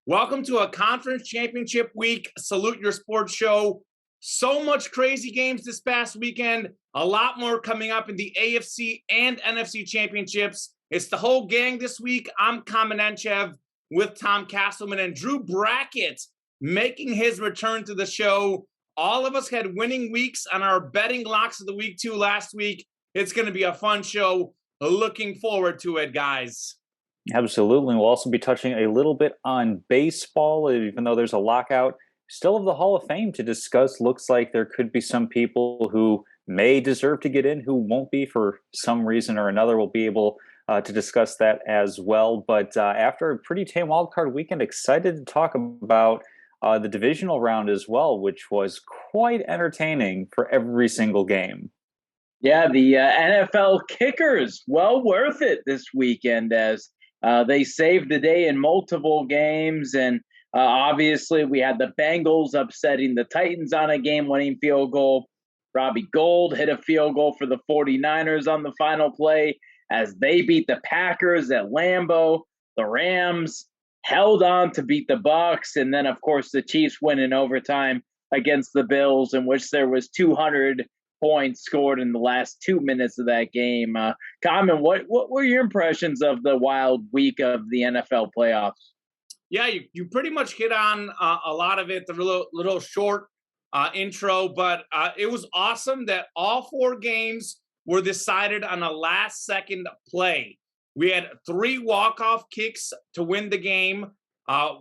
Welcome to a conference championship week. Salute Your Sports show. So much crazy games this past weekend. A lot more coming up in the AFC and NFC championships. It's the whole gang this week. I'm Kamenenchev with Tom Castleman and Drew Brackett making his return to the show. All of us had winning weeks on our betting locks of the week too last week. It's going to be a fun show. Looking forward to it, guys. Absolutely. We'll also be touching a little bit on baseball, even though there's a lockout. Still of the Hall of Fame to discuss. Looks like there could be some people who may deserve to get in who won't be for some reason or another. We'll be able to discuss that as well. But after a pretty tame wildcard weekend, excited to talk about the divisional round as well, which was quite entertaining for every single game. Yeah, the NFL kickers, well worth it this weekend as they saved the day in multiple games. And obviously, we had the Bengals upsetting the Titans on a game-winning field goal. Robbie Gould hit a field goal for the 49ers on the final play as they beat the Packers at Lambeau. The Rams held on to beat the Bucs. And then, of course, the Chiefs win in overtime against the Bills, in which there was 200 points scored in the last 2 minutes of that game. Common, what were your impressions of the wild week of the NFL playoffs? Yeah, you pretty much hit on a lot of it, the little short intro, but it was awesome that all four games were decided on a last second play. We had 3 walk-off kicks to win the game.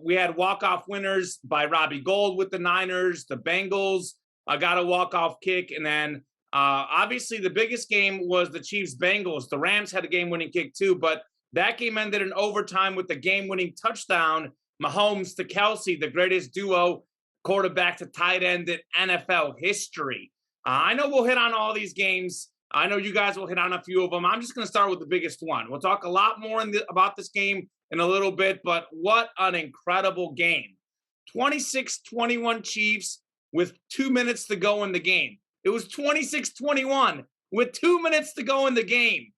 We had walk-off winners by Robbie Gould with the Niners. The Bengals got a walk-off kick. And then obviously the biggest game was the Chiefs-Bengals. The Rams had a game-winning kick too, but that game ended in overtime with the game-winning touchdown. Mahomes to Kelce, the greatest duo, quarterback to tight end in NFL history. I know we'll hit on all these games. I know you guys will hit on a few of them. I'm just going to start with the biggest one. We'll talk a lot more about this game in a little bit, but what an incredible game. 26-21 Chiefs with 2 minutes to go in the game. It was 26-21 with 2 minutes to go in the game.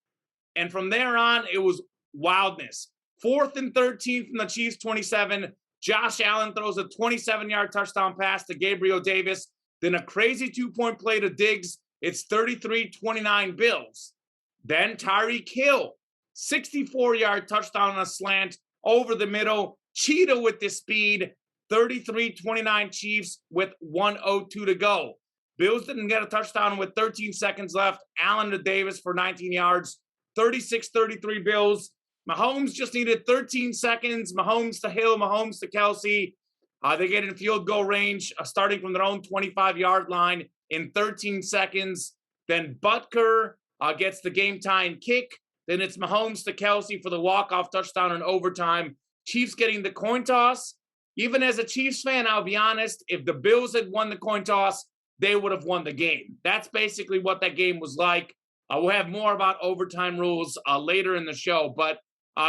And from there on, it was wildness. 4th and 13 from the Chiefs 27. Josh Allen throws a 27-yard touchdown pass to Gabriel Davis. Then a crazy 2-point play to Diggs. It's 33-29 Bills. Then Tyreek Hill, 64-yard touchdown on a slant over the middle. Cheetah with the speed. 33-29 Chiefs with 1:02 to go. Bills didn't get a touchdown with 13 seconds left. Allen to Davis for 19 yards. 36-33 Bills. Mahomes just needed 13 seconds. Mahomes to Hill, Mahomes to Kelce. They get in field goal range starting from their own 25-yard line in 13 seconds. Then Butker gets the game-tying kick. Then it's Mahomes to Kelce for the walk-off touchdown in overtime. Chiefs getting the coin toss. Even as a Chiefs fan, I'll be honest, if the Bills had won the coin toss, they would have won the game. That's basically what that game was like. We'll have more about overtime rules later in the show. But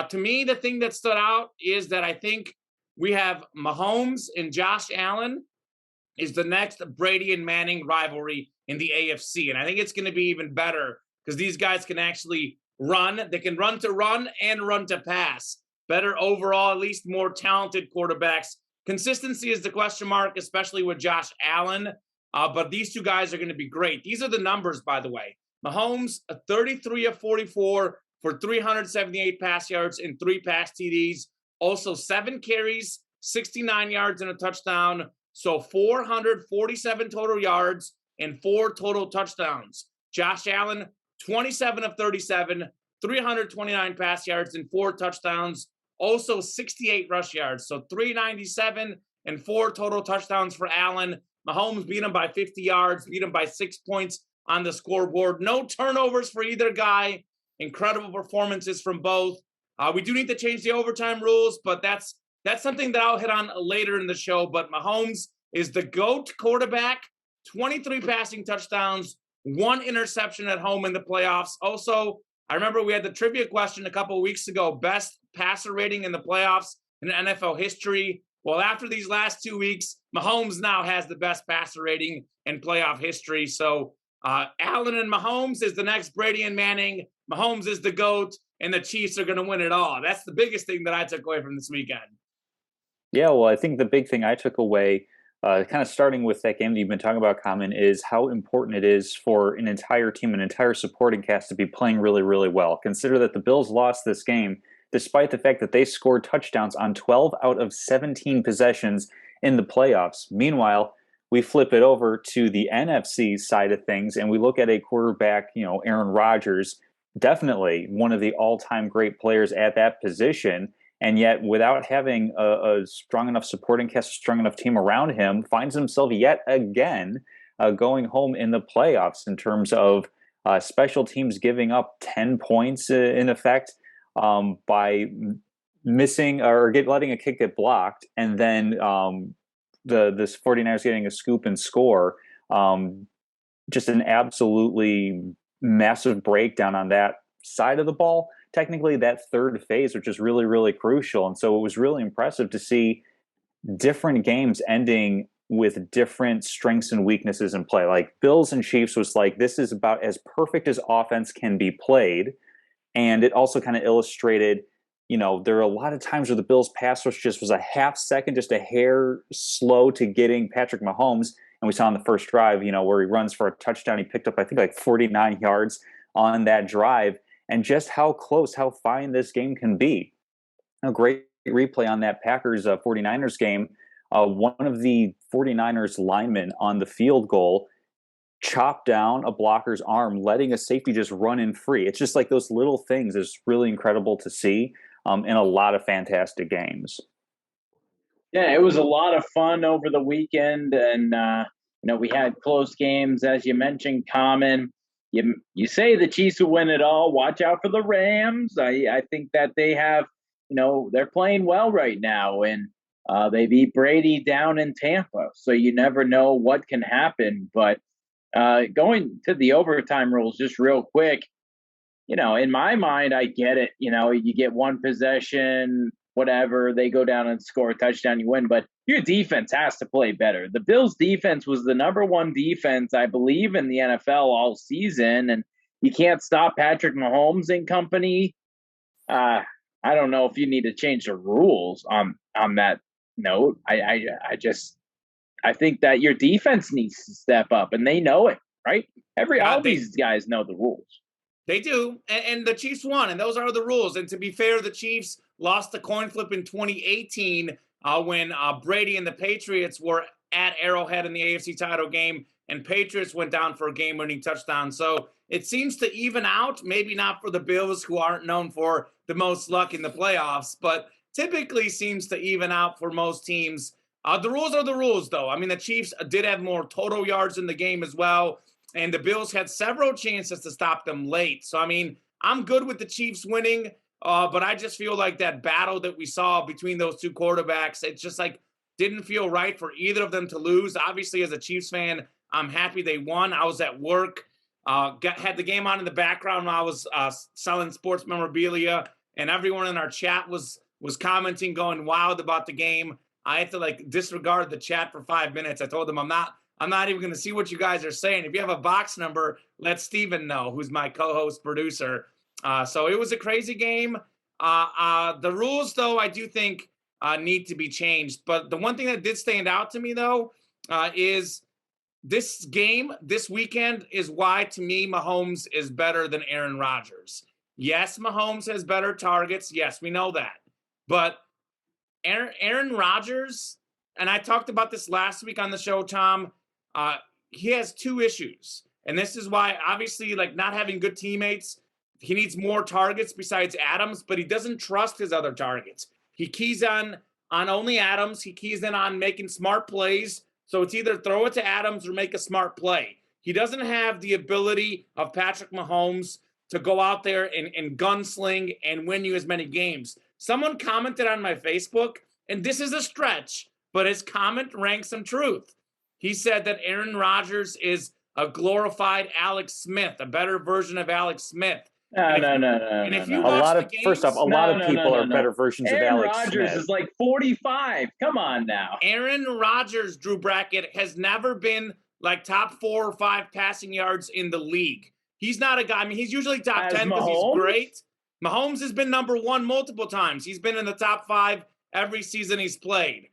to me, the thing that stood out is that I think we have Mahomes and Josh Allen is the next Brady and Manning rivalry in the AFC. And I think it's going to be even better because these guys can actually run. They can run to run and run to pass. Better overall, at least more talented quarterbacks. Consistency is the question mark, especially with Josh Allen. But these two guys are going to be great. These are the numbers, by the way. Mahomes, 33 of 44 for 378 pass yards and 3 pass TDs. Also 7 carries, 69 yards and a touchdown. So 447 total yards and 4 total touchdowns. Josh Allen, 27 of 37, 329 pass yards and 4 touchdowns. Also 68 rush yards. So 397 and 4 total touchdowns for Allen. Mahomes beat him by 50 yards, beat him by 6 points on the scoreboard. No turnovers for either guy. Incredible performances from both. We do need to change the overtime rules, but that's something that I'll hit on later in the show. But Mahomes is the GOAT quarterback, 23 passing touchdowns, 1 interception at home in the playoffs. Also, I remember we had the trivia question a couple of weeks ago, best passer rating in the playoffs in NFL history. Well, after these last 2 weeks, Mahomes now has the best passer rating in playoff history. So Allen and Mahomes is the next Brady and Manning. Mahomes is the GOAT, and the Chiefs are going to win it all. That's the biggest thing that I took away from this weekend. Yeah, well, I think the big thing I took away, kind of starting with that game that you've been talking about, Common, is how important it is for an entire team, an entire supporting cast to be playing really, really well. Consider that the Bills lost this game despite the fact that they scored touchdowns on 12 out of 17 possessions in the playoffs. Meanwhile, we flip it over to the NFC side of things and we look at a quarterback, Aaron Rodgers, definitely one of the all-time great players at that position, and yet without having a strong enough supporting cast, a strong enough team around him, finds himself yet again going home in the playoffs in terms of special teams giving up 10 points in effect by missing or letting a kick get blocked, and then this 49ers getting a scoop and score. Just an absolutely massive breakdown on that side of the ball. Technically, that third phase, which is really, really crucial. And so it was really impressive to see different games ending with different strengths and weaknesses in play. Like Bills and Chiefs was like, this is about as perfect as offense can be played. And it also kind of illustrated, there are a lot of times where the Bills pass rush just was a half second, just a hair slow to getting Patrick Mahomes. And we saw in the first drive, where he runs for a touchdown. He picked up, I think, like 49 yards on that drive. And just how close, how fine this game can be. A great replay on that Packers 49ers game. One of the 49ers linemen on the field goal chopped down a blocker's arm, letting a safety just run in free. It's just like those little things is really incredible to see in a lot of fantastic games. Yeah, it was a lot of fun over the weekend, and we had close games, as you mentioned. Common, you say the Chiefs will win it all. Watch out for the Rams. I think that they have, they're playing well right now, and they beat Brady down in Tampa, so you never know what can happen. But going to the overtime rules, just real quick, in my mind, I get it. You get one possession, whatever, they go down and score a touchdown, you win. But your defense has to play better. The Bills' defense was the number one defense, I believe, in the NFL all season, and you can't stop Patrick Mahomes and company. I don't know if you need to change the rules on that note. I think that your defense needs to step up, and they know it, right? All these guys know the rules. They do, and the Chiefs won, and those are the rules. And to be fair, the Chiefs lost the coin flip in 2018 when Brady and the Patriots were at Arrowhead in the AFC title game, and Patriots went down for a game-winning touchdown. So it seems to even out, maybe not for the Bills, who aren't known for the most luck in the playoffs, but typically seems to even out for most teams. The rules are the rules, though. I mean, the Chiefs did have more total yards in the game as well, and the Bills had several chances to stop them late. So, I mean, I'm good with the Chiefs winning, but I just feel like that battle that we saw between those two quarterbacks, it just like didn't feel right for either of them to lose. Obviously, as a Chiefs fan, I'm happy they won. I was at work, had the game on in the background while I was selling sports memorabilia, and everyone in our chat was commenting, going wild about the game. I had to disregard the chat for 5 minutes. I told them I'm not even going to see what you guys are saying. If you have a box number, let Steven know, who's my co-host producer. So it was a crazy game. The rules, though, I do think need to be changed. But the one thing that did stand out to me, though, is this game, this weekend, is why, to me, Mahomes is better than Aaron Rodgers. Yes, Mahomes has better targets. Yes, we know that. But Aaron Rodgers, and I talked about this last week on the show, Tom, he has two issues. And this is why, obviously, not having good teammates, he needs more targets besides Adams, but he doesn't trust his other targets. He keys on only Adams. He keys in on making smart plays. So it's either throw it to Adams or make a smart play. He doesn't have the ability of Patrick Mahomes to go out there and gunsling and win you as many games. Someone commented on my Facebook, and this is a stretch, but his comment rang some truth. He said that Aaron Rodgers is a glorified Alex Smith, a better version of Alex Smith. No. First off, a lot of people are better versions of Alex Smith. Aaron Rodgers is like 45. Come on now. Aaron Rodgers, Drew Brackett, has never been top 4 or 5 passing yards in the league. He's not a guy. I mean, he's usually top 10 because he's great. Mahomes has been number 1 multiple times. He's been in the top 5 every season he's played.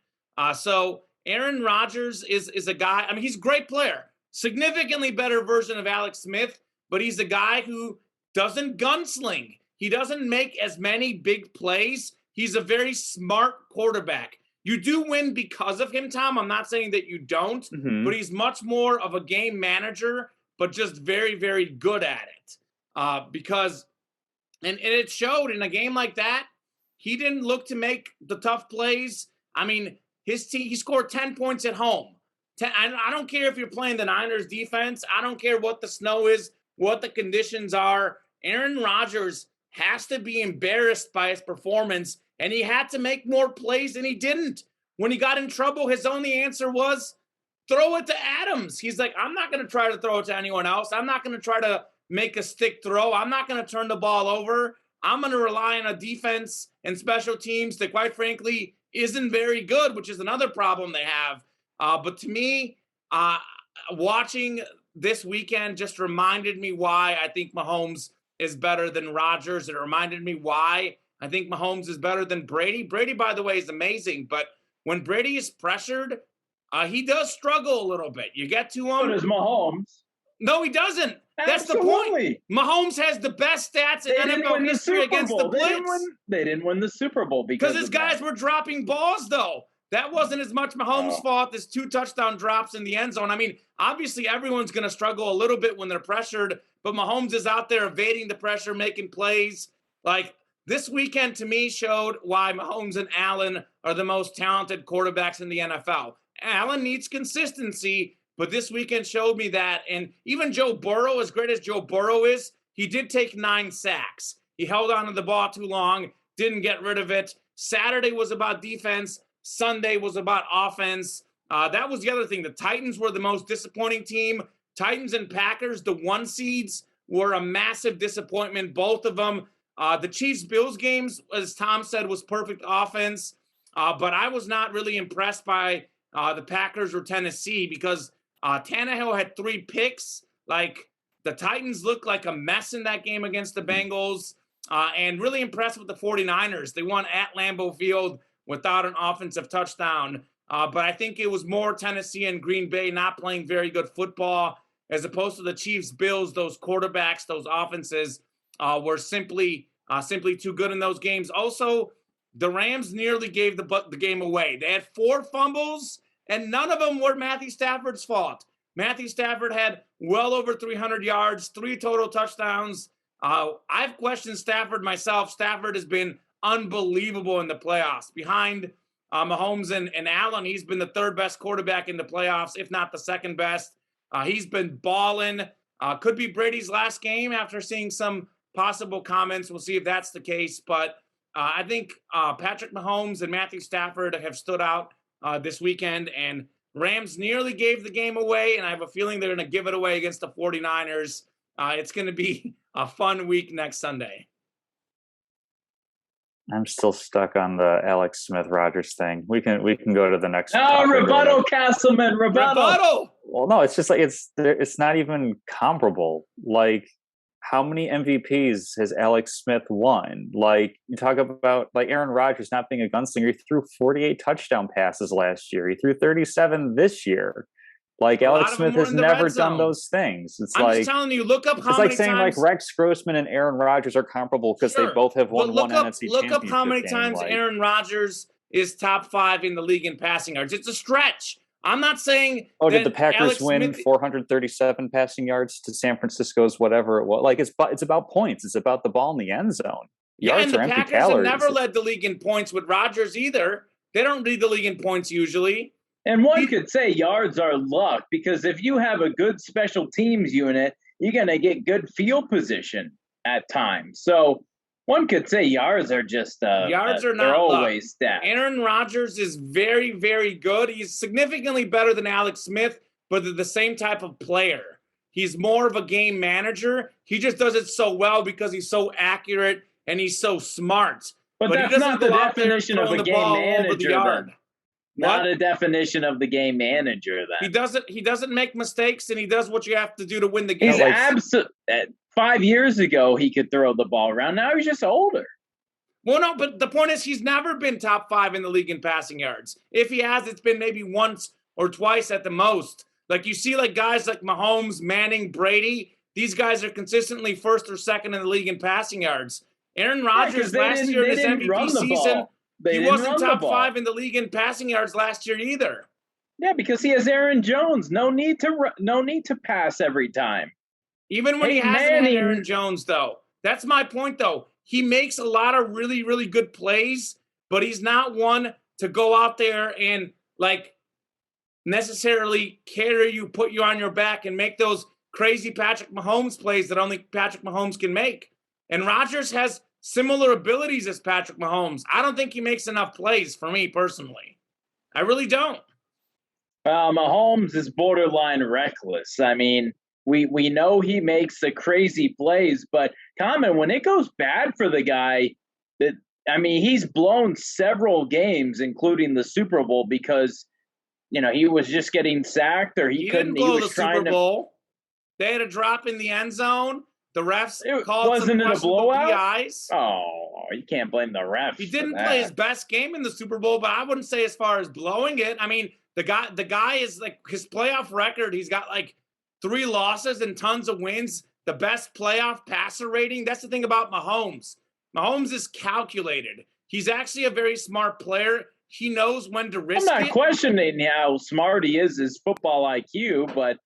So Aaron Rodgers is a guy. I mean, he's a great player, significantly better version of Alex Smith, but he's a guy who doesn't gunsling. He doesn't make as many big plays. He's a very smart quarterback. You do win because of him, Tom. I'm not saying that you don't, but he's much more of a game manager, but just very, very good at it. Because it showed in a game like that. He didn't look to make the tough plays. I mean, his team, he scored 10 points at home. I don't care if you're playing the Niners defense. I don't care what the snow is, what the conditions are. Aaron Rodgers has to be embarrassed by his performance, and he had to make more plays, and he didn't. When he got in trouble, his only answer was throw it to Adams. He's like, I'm not going to try to throw it to anyone else. I'm not going to try to make a stick throw. I'm not going to turn the ball over. I'm going to rely on a defense and special teams that, quite frankly, isn't very good, which is another problem they have. But to me, watching this weekend just reminded me why I think Mahomes is better than Rodgers. It reminded me why I think Mahomes is better than Brady. Brady, by the way, is amazing, but when Brady is pressured, he does struggle a little bit. You get to him. So does Mahomes. No, he doesn't. That's the point. Mahomes has the best stats in NFL history against the blitz. They didn't win the Super Bowl because his guys were dropping balls, though. That wasn't as much Mahomes' fault as 2 touchdown drops in the end zone. I mean, obviously everyone's going to struggle a little bit when they're pressured, but Mahomes is out there evading the pressure, making plays. Like, this weekend to me showed why Mahomes and Allen are the most talented quarterbacks in the NFL. Allen needs consistency, but this weekend showed me that. And even Joe Burrow, as great as Joe Burrow is, he did take 9 sacks. He held on to the ball too long, didn't get rid of it. Saturday was about defense. Sunday was about offense. That was the other thing. The Titans were the most disappointing team. Titans and Packers, the 1 seeds, were a massive disappointment, both of them. The Chiefs-Bills games, as Tom said, was perfect offense. But I was not really impressed by the Packers or Tennessee because Tannehill had 3 picks. Like, the Titans looked like a mess in that game against the Bengals. And really impressed with the 49ers. They won at Lambeau Field without an offensive touchdown. But I think it was more Tennessee and Green Bay not playing very good football as opposed to the Chiefs, Bills. Those quarterbacks, those offenses were simply too good in those games. Also, the Rams nearly gave the game away. They had 4 fumbles, and none of them were Matthew Stafford's fault. Matthew Stafford had well over 300 yards, 3 total touchdowns. I've questioned Stafford myself. Stafford has been unbelievable in the playoffs. Behind Mahomes and Allen, he's been the 3rd best quarterback in the playoffs, if not the 2nd best. He's been balling. Could be Brady's last game after seeing some possible comments. We'll see if that's the case. But I think Patrick Mahomes and Matthew Stafford have stood out this weekend. And Rams nearly gave the game away, and I have a feeling they're going to give it away against the 49ers. It's going to be a fun week next Sunday. I'm still stuck on the Alex Smith Rodgers thing. We can go to the next. Rebuttal, Castleman, rebuttal. Well, no, it's just like it's not even comparable. Like, how many MVPs has Alex Smith won? Like, you talk about like Aaron Rodgers not being a gunslinger. He threw 48 touchdown passes last year. He threw 37 this year. Like, Alex Smith has never done those things. I'm just telling you, look up how many times. It's like saying like Rex Grossman and Aaron Rodgers are comparable because they both have won one NFC championship. Look up how many times Aaron Rodgers is top 5 in the league in passing yards. It's a stretch. I'm not saying. Oh, did the Packers win 437 passing yards to San Francisco's whatever it was? Like, it's about points. It's about the ball in the end zone. Yards and the Packers have never led the league in points with Rodgers either. They don't lead the league in points usually. And one could say yards are luck because if you have a good special teams unit, you're going to get good field position at times. So one could say yards are just yards are not they're always luck. Stats. Aaron Rodgers is very, very good. He's significantly better than Alex Smith, but they're the same type of player. He's more of a game manager. He just does it so well because he's so accurate and he's so smart. But that's not the definition of a game manager. Not a definition of the game manager. Then he doesn't make mistakes, and he does what you have to do to win the game. He's 5 years ago he could throw the ball around. Now he's just older. Well, no, but the point is he's never been top 5 in the league in passing yards. If he has, it's been maybe once or twice at the most. Like you see like guys like Mahomes, Manning, Brady, these guys are consistently first or second in the league in passing yards. Aaron Rodgers last year in his MVP season, he wasn't top 5 in the league in passing yards last year either. Yeah, because he has Aaron Jones. No need to pass every time. Even when he hasn't had Aaron Jones, though. That's my point, though. He makes a lot of really, really good plays, but he's not one to go out there and like necessarily carry you, put you on your back, and make those crazy Patrick Mahomes plays that only Patrick Mahomes can make. And Rodgers has similar abilities as Patrick Mahomes. I don't think he makes enough plays for me personally. I really don't. Mahomes is borderline reckless. I mean, we know he makes the crazy plays, but Common, when it goes bad for the guy, he's blown several games, including the Super Bowl, because he was just getting sacked or he couldn't. Didn't blow the Super Bowl. They had a drop in the end zone. The refs called some questionable PIs. Oh, you can't blame the refs. He didn't play his best game in the Super Bowl, but I wouldn't say as far as blowing it. I mean, the guy is like his playoff record. He's got like 3 losses and tons of wins. The best playoff passer rating. That's the thing about Mahomes. Mahomes is calculated. He's actually a very smart player. He knows when to risk it. I'm not questioning how smart he is, his football IQ, but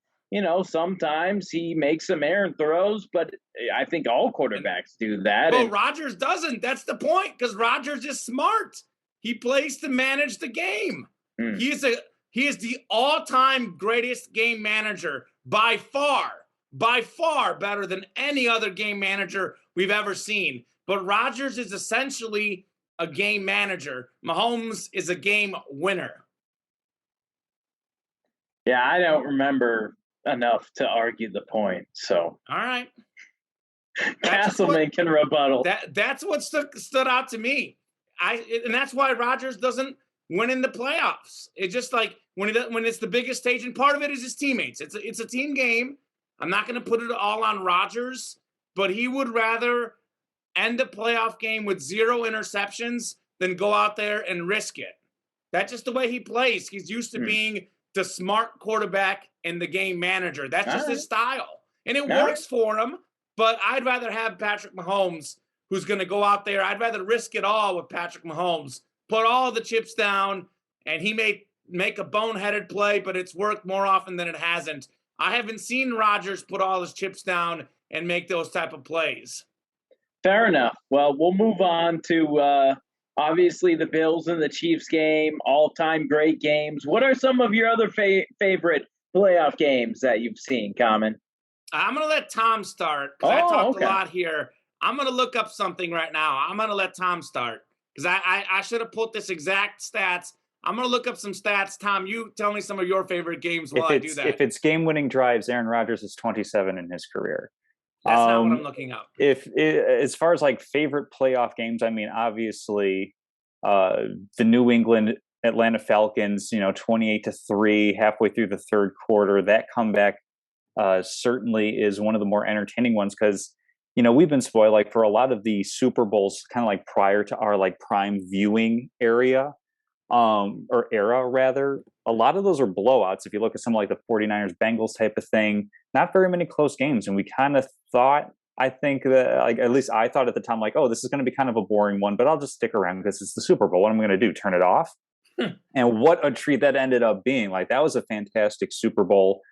sometimes he makes some errant throws, but I think all quarterbacks do that. Well, Rodgers doesn't. That's the point, because Rodgers is smart. He plays to manage the game. He is the all-time greatest game manager by far better than any other game manager we've ever seen. But Rodgers is essentially a game manager. Mahomes is a game winner. Yeah, I don't remember enough to argue the point. So, all right, Castleman can rebuttal. That's what stood out to me. And that's why Rodgers doesn't win in the playoffs. It's just like when it's the biggest stage, and part of it is his teammates. It's a team game. I'm not going to put it all on Rodgers, but he would rather end a playoff game with 0 interceptions than go out there and risk it. That's just the way he plays. He's used to being the smart quarterback and the game manager. That's just his style. And it works for him, but I'd rather have Patrick Mahomes, who's going to go out there. I'd rather risk it all with Patrick Mahomes, put all the chips down, and he may make a boneheaded play, but it's worked more often than it hasn't. I haven't seen Rodgers put all his chips down and make those type of plays. Fair enough. Well, we'll move on to obviously the Bills and the Chiefs game, all-time great games. What are some of your other favorite playoff games that you've seen, Common? I'm going to let Tom start, because I talked a lot here. I'm going to look up something right now. I'm going to let Tom start, because I should have put this exact stats. I'm going to look up some stats. Tom, you tell me some of your favorite games while I do that. If it's game-winning drives, Aaron Rodgers is 27 in his career. That's not what I'm looking up. As far as like favorite playoff games, I mean, obviously the New England Atlanta Falcons, 28-3 halfway through the third quarter. That comeback certainly is one of the more entertaining ones, because we've been spoiled like for a lot of the Super Bowls kind of like prior to our like prime viewing area. Or era rather, a lot of those are blowouts. If you look at some like the 49ers Bengals type of thing, not very many close games. And we kind of thought, I think that like, at least I thought at the time, like, oh, this is going to be kind of a boring one, but I'll just stick around because it's the Super Bowl. What am I going to do? Turn it off? And what a treat that ended up being. Like, that was a fantastic Super Bowl.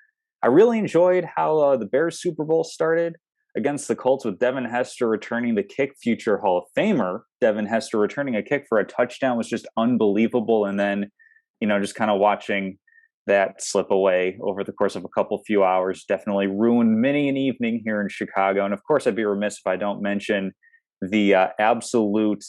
I really enjoyed how the Bears Super Bowl started against the Colts, with Devin Hester returning the kick. Future Hall of Famer Devin Hester returning a kick for a touchdown was just unbelievable. And then, just kind of watching that slip away over the course of a few hours definitely ruined many an evening here in Chicago. And of course, I'd be remiss if I don't mention the absolute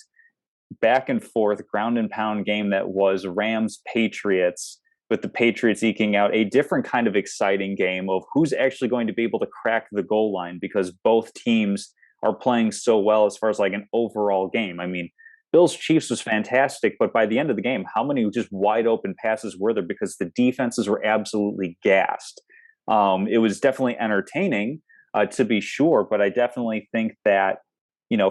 back and forth ground and pound game that was Rams Patriots, with the Patriots eking out a different kind of exciting game of who's actually going to be able to crack the goal line, because both teams are playing so well as far as like an overall game. I mean, Bills Chiefs was fantastic, but by the end of the game, how many just wide open passes were there? Because the defenses were absolutely gassed. It was definitely entertaining, to be sure, but I definitely think that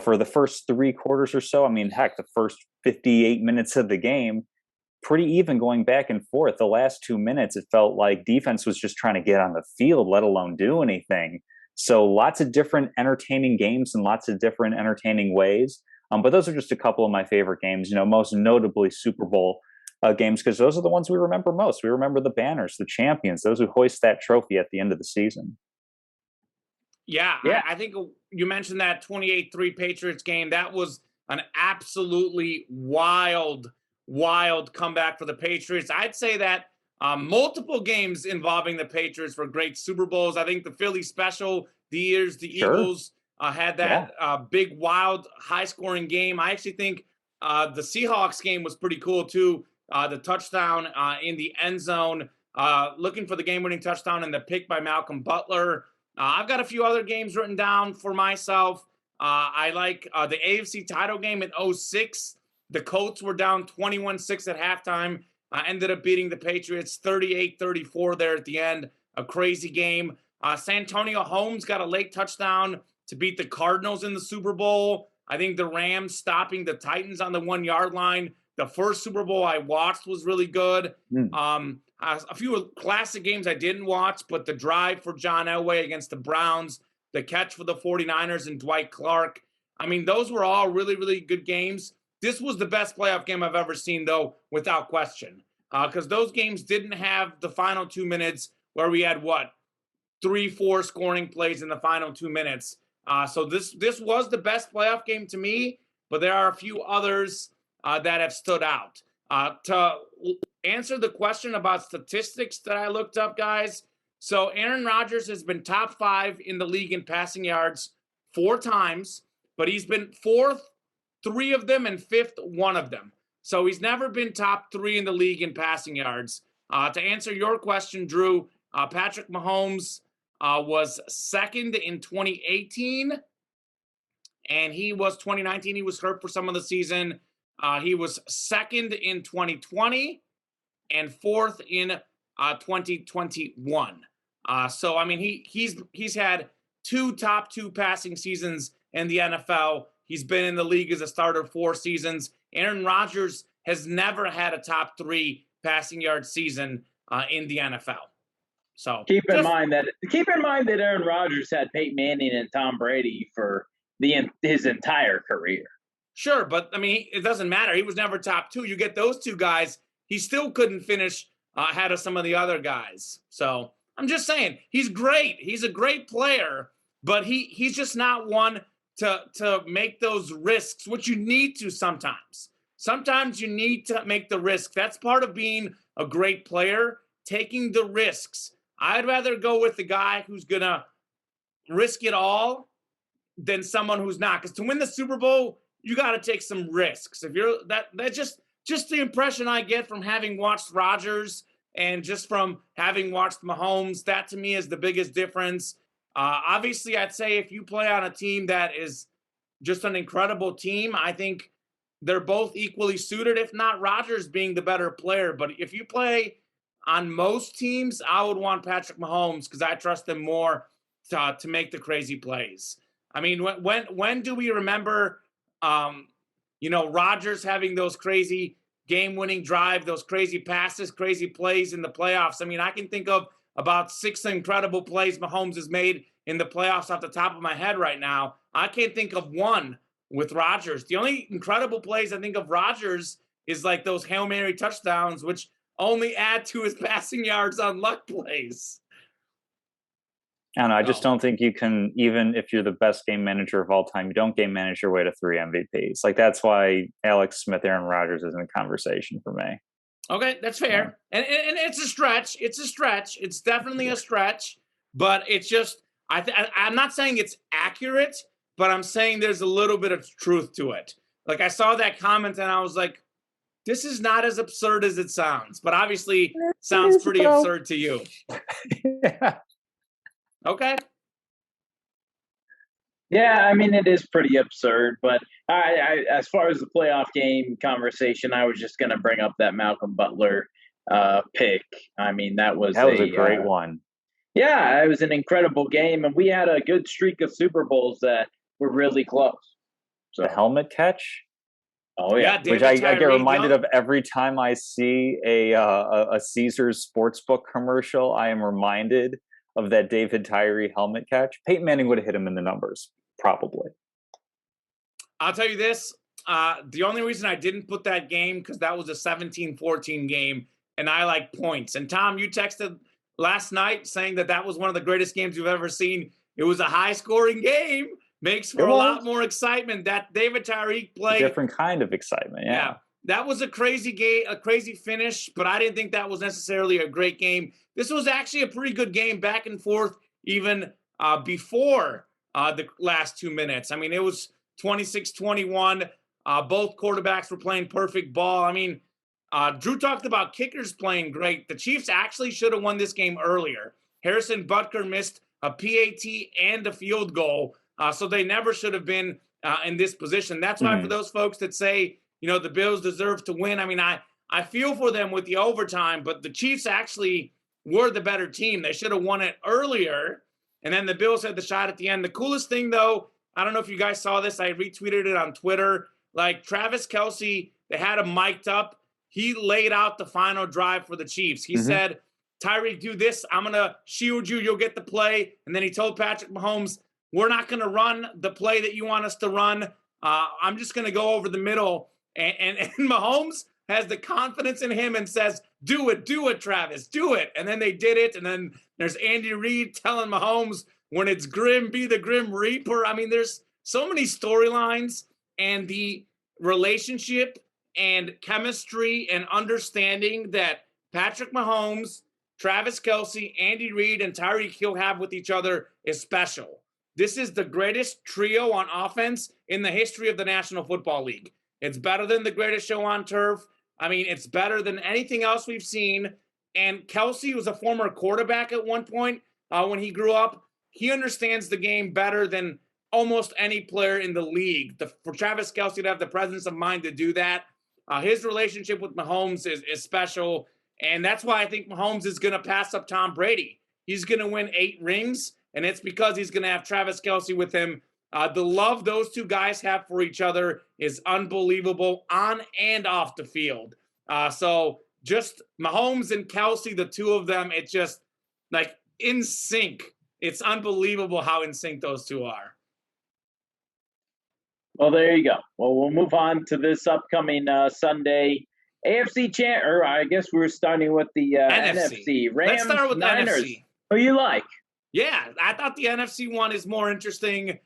for the first 3 quarters or so, I mean, heck, the first 58 minutes of the game, pretty even going back and forth. The last 2 minutes, it felt like defense was just trying to get on the field, let alone do anything. So lots of different entertaining games and lots of different entertaining ways. But those are just a couple of my favorite games, most notably Super Bowl games, because those are the ones we remember most. We remember the banners, the champions, those who hoist that trophy at the end of the season. Yeah, Yeah. I think you mentioned that 28-3 Patriots game. That was an absolutely wild comeback for the Patriots. I'd say that multiple games involving the Patriots were great Super Bowls. I think the Philly special, the Sure. Eagles had that big, wild, high-scoring game. I actually think the Seahawks game was pretty cool, too. The touchdown in the end zone, looking for the game-winning touchdown and the pick by Malcolm Butler. I've got a few other games written down for myself. I like the AFC title game in 2006. The Colts were down 21-6 at halftime. Ended up beating the Patriots 38-34 there at the end. A crazy game. Santonio Holmes got a late touchdown to beat the Cardinals in the Super Bowl. I think the Rams stopping the Titans on the 1-yard line. The first Super Bowl I watched was really good. A few classic games I didn't watch, but the drive for John Elway against the Browns, the catch for the 49ers and Dwight Clark. I mean, those were all really, really good games. This was the best playoff game I've ever seen, though, without question, because those games didn't have the final 2 minutes where we had, 3-4 scoring plays in the final 2 minutes. So this was the best playoff game to me, but there are a few others that have stood out. To answer the question about statistics that I looked up, guys, so Aaron Rodgers has been top 5 in the league in passing yards 4 times, but he's been 4th 3 of them and 5th 1 of them. So he's never been top 3 in the league in passing yards. To answer your question, Drew, Patrick Mahomes was 2nd in 2018, and he was 2019. He was hurt for some of the season. He was 2nd in 2020 and 4th in 2021. So I mean, he's had 2 top 2 passing seasons in the NFL. He's been in the league as a starter 4 seasons. Aaron Rodgers has never had a top 3 passing yard season in the NFL. So keep in mind that Aaron Rodgers had Peyton Manning and Tom Brady for his entire career. Sure, but I mean, it doesn't matter. He was never top 2. You get those 2 guys, he still couldn't finish ahead of some of the other guys. So I'm just saying, he's great. He's a great player, but he's just not one to make those risks, which you need to sometimes. Sometimes you need to make the risk. That's part of being a great player, taking the risks. I'd rather go with the guy who's going to risk it all than someone who's not. Because to win the Super Bowl, you got to take some risks. If you're that's just the impression I get from having watched Rodgers and just from having watched Mahomes. That to me is the biggest difference. Obviously, I'd say if you play on a team that is just an incredible team, I think they're both equally suited, if not Rodgers being the better player. But if you play on most teams, I would want Patrick Mahomes because I trust him more to make the crazy plays. I mean, when do we remember, Rodgers having those crazy game-winning drive, those crazy passes, crazy plays in the playoffs? I mean, I can think of about 6 incredible plays Mahomes has made in the playoffs off the top of my head right now. I can't think of one with Rodgers. The only incredible plays I think of Rodgers is like those Hail Mary touchdowns, which only add to his passing yards on luck plays. I don't know. I just don't think you can, even if you're the best game manager of all time, you don't game manage your way to 3 MVPs. Like, that's why Alex Smith, Aaron Rodgers isn't a conversation for me. Okay, that's fair. Yeah. And it's a stretch. It's a stretch. It's definitely a stretch. But it's just, I'm not saying it's accurate, but I'm saying there's a little bit of truth to it. Like, I saw that comment and I was like, this is not as absurd as it sounds. But obviously, sounds pretty absurd to you. Yeah. Okay. Yeah, I mean, it is pretty absurd, but I as far as the playoff game conversation, I was just going to bring up that Malcolm Butler pick. I mean, that was a great one. Yeah, it was an incredible game, and we had a good streak of Super Bowls that were really close. So, The helmet catch, oh yeah, which David I get Tyree reminded Young. of every time I see a Caesars Sportsbook commercial. I am reminded of that David Tyree helmet catch. Peyton Manning would have hit him in the numbers, probably. I'll tell you this. The only reason I didn't put that game, because that was a 17-14 game, and I like points. And Tom, you texted last night saying that was one of the greatest games you've ever seen. It was a high-scoring game. Makes for a lot more excitement. That David Tyree play. A different kind of excitement, yeah. That was a crazy game, a crazy finish, but I didn't think that was necessarily a great game. This was actually a pretty good game, back and forth, even before the last 2 minutes. I mean, it was 26-21. Both quarterbacks were playing perfect ball. I mean, Drew talked about kickers playing great. The Chiefs actually should have won this game earlier. Harrison Butker missed a PAT and a field goal, so they never should have been in this position. That's why for those folks that say, the Bills deserve to win, I mean, I feel for them with the overtime, but the Chiefs actually were the better team. They should have won it earlier, and then the Bills had the shot at the end. The coolest thing, though, I don't know if you guys saw this. I retweeted it on Twitter. Like, Travis Kelce, they had him mic'd up. He laid out the final drive for the Chiefs. He said, Tyreek, do this. I'm going to shield you. You'll get the play. And then he told Patrick Mahomes, we're not going to run the play that you want us to run. I'm just going to go over the middle. And Mahomes has the confidence in him and says, do it, Travis, do it. And then they did it. And then there's Andy Reid telling Mahomes, when it's grim, be the grim reaper. I mean, there's so many storylines, and the relationship and chemistry and understanding that Patrick Mahomes, Travis Kelce, Andy Reid, and Tyreek Hill have with each other is special. This is the greatest trio on offense in the history of the National Football League. It's better than the greatest show on turf. I mean, it's better than anything else we've seen. And Kelce was a former quarterback at one point when he grew up. He understands the game better than almost any player in the league. For Travis Kelce to have the presence of mind to do that, his relationship with Mahomes is special. And that's why I think Mahomes is going to pass up Tom Brady. He's going to win 8 rings, and it's because he's going to have Travis Kelce with him. The love those two guys have for each other is unbelievable on and off the field. So just Mahomes and Kelce, the two of them, it's just like in sync. It's unbelievable how in sync those two are. Well, there you go. Well, we'll move on to this upcoming Sunday AFC or I guess we're starting with the NFC. Rams, let's start with Niners. NFC. Who you like? Yeah, I thought the NFC one is more interesting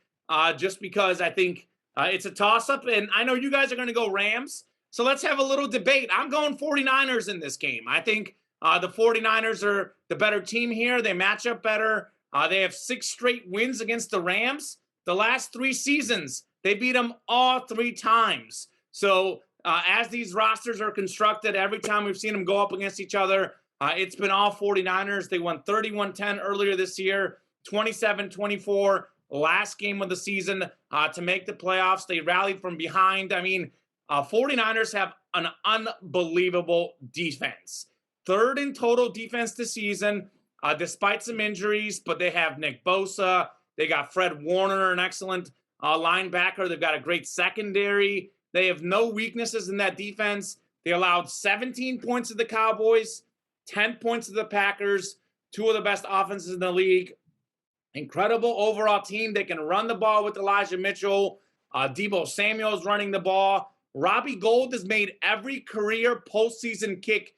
just because I think it's a toss-up, and I know you guys are going to go Rams, so let's have a little debate. I'm going 49ers in this game. I think the 49ers are the better team here. They match up better. They have 6 straight wins against the Rams. The last 3 seasons, they beat them all 3 times. So as these rosters are constructed, every time we've seen them go up against each other, it's been all 49ers. They won 31-10 earlier this year, 27-24 last game of the season to make the playoffs. They rallied from behind. I mean, 49ers have an unbelievable defense. 3rd in total defense this season, despite some injuries, but they have Nick Bosa. They got Fred Warner, an excellent linebacker. They've got a great secondary. They have no weaknesses in that defense. They allowed 17 points to the Cowboys, 10 points to the Packers, 2 of the best offenses in the league. Incredible overall team. They can run the ball with Elijah Mitchell. Deebo Samuel's running the ball. Robbie Gould has made every career postseason kick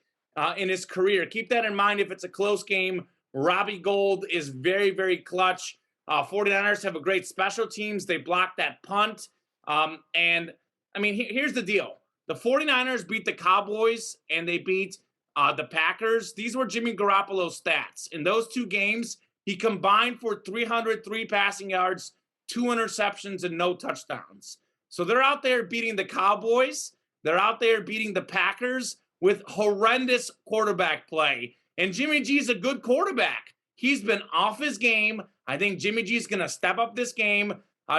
in his career. Keep that in mind if it's a close game. Robbie Gould is very, very clutch. 49ers have a great special teams. They blocked that punt. And, I mean, here's the deal. The 49ers beat the Cowboys, and they beat the Packers. These were Jimmy Garoppolo's stats. In those 2 games, he combined for 303 passing yards, 2 interceptions, and no touchdowns. So they're out there beating the Cowboys. They're out there beating the Packers with horrendous quarterback play. And Jimmy G's a good quarterback. He's been off his game. I think Jimmy G's going to step up this game.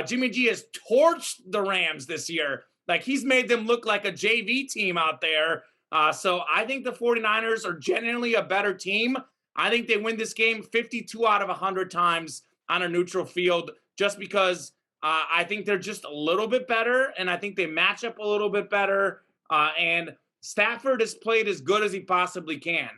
Jimmy G has torched the Rams this year. Like, he's made them look like a JV team out there. So I think the 49ers are genuinely a better team. I think they win this game 52 out of 100 times on a neutral field just because I think they're just a little bit better, and I think they match up a little bit better. And Stafford has played as good as he possibly can.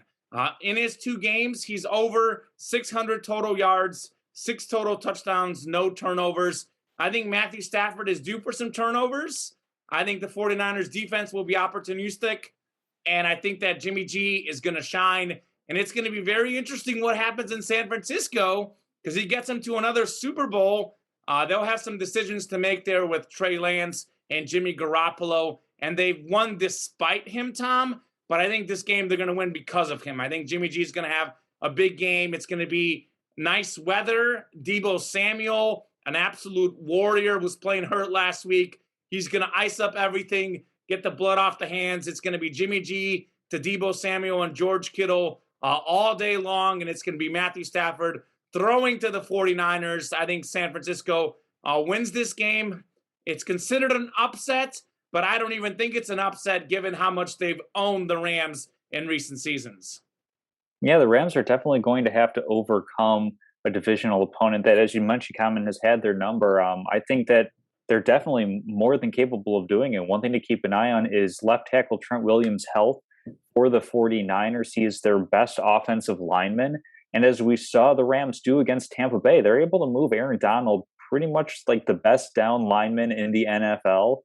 In his 2 games, he's over 600 total yards, 6 total touchdowns, no turnovers. I think Matthew Stafford is due for some turnovers. I think the 49ers defense will be opportunistic. And I think that Jimmy G is going to shine. And it's going to be very interesting what happens in San Francisco because he gets them to another Super Bowl. They'll have some decisions to make there with Trey Lance and Jimmy Garoppolo. And they've won despite him, Tom. But I think this game they're going to win because of him. I think Jimmy G is going to have a big game. It's going to be nice weather. Deebo Samuel, an absolute warrior, was playing hurt last week. He's going to ice up everything, get the blood off the hands. It's going to be Jimmy G to Deebo Samuel and George Kittle all day long, and it's going to be Matthew Stafford throwing to the 49ers. I think San Francisco wins this game. It's considered an upset, but I don't even think it's an upset given how much they've owned the Rams in recent seasons. Yeah, the Rams are definitely going to have to overcome a divisional opponent that, as you mentioned, Common has had their number. I think that they're definitely more than capable of doing it. One thing to keep an eye on is left tackle Trent Williams' health for the 49ers. He is their best offensive lineman. And as we saw the Rams do against Tampa Bay, they're able to move Aaron Donald pretty much like the best down lineman in the NFL.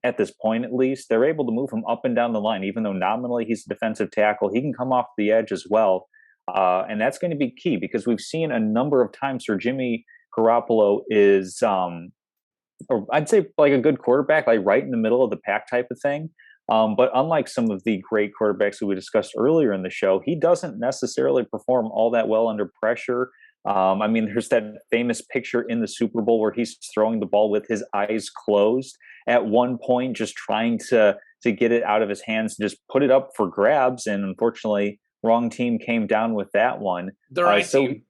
At this point, at least, they're able to move him up and down the line, even though nominally he's a defensive tackle. He can come off the edge as well. And that's going to be key because we've seen a number of times where Jimmy Garoppolo is, or I'd say like a good quarterback, like right in the middle of the pack type of thing. But unlike some of the great quarterbacks that we discussed earlier in the show, he doesn't necessarily perform all that well under pressure. I mean, there's that famous picture in the Super Bowl where he's throwing the ball with his eyes closed at one point, just trying to get it out of his hands and just put it up for grabs. And unfortunately, wrong team came down with that one. The right team.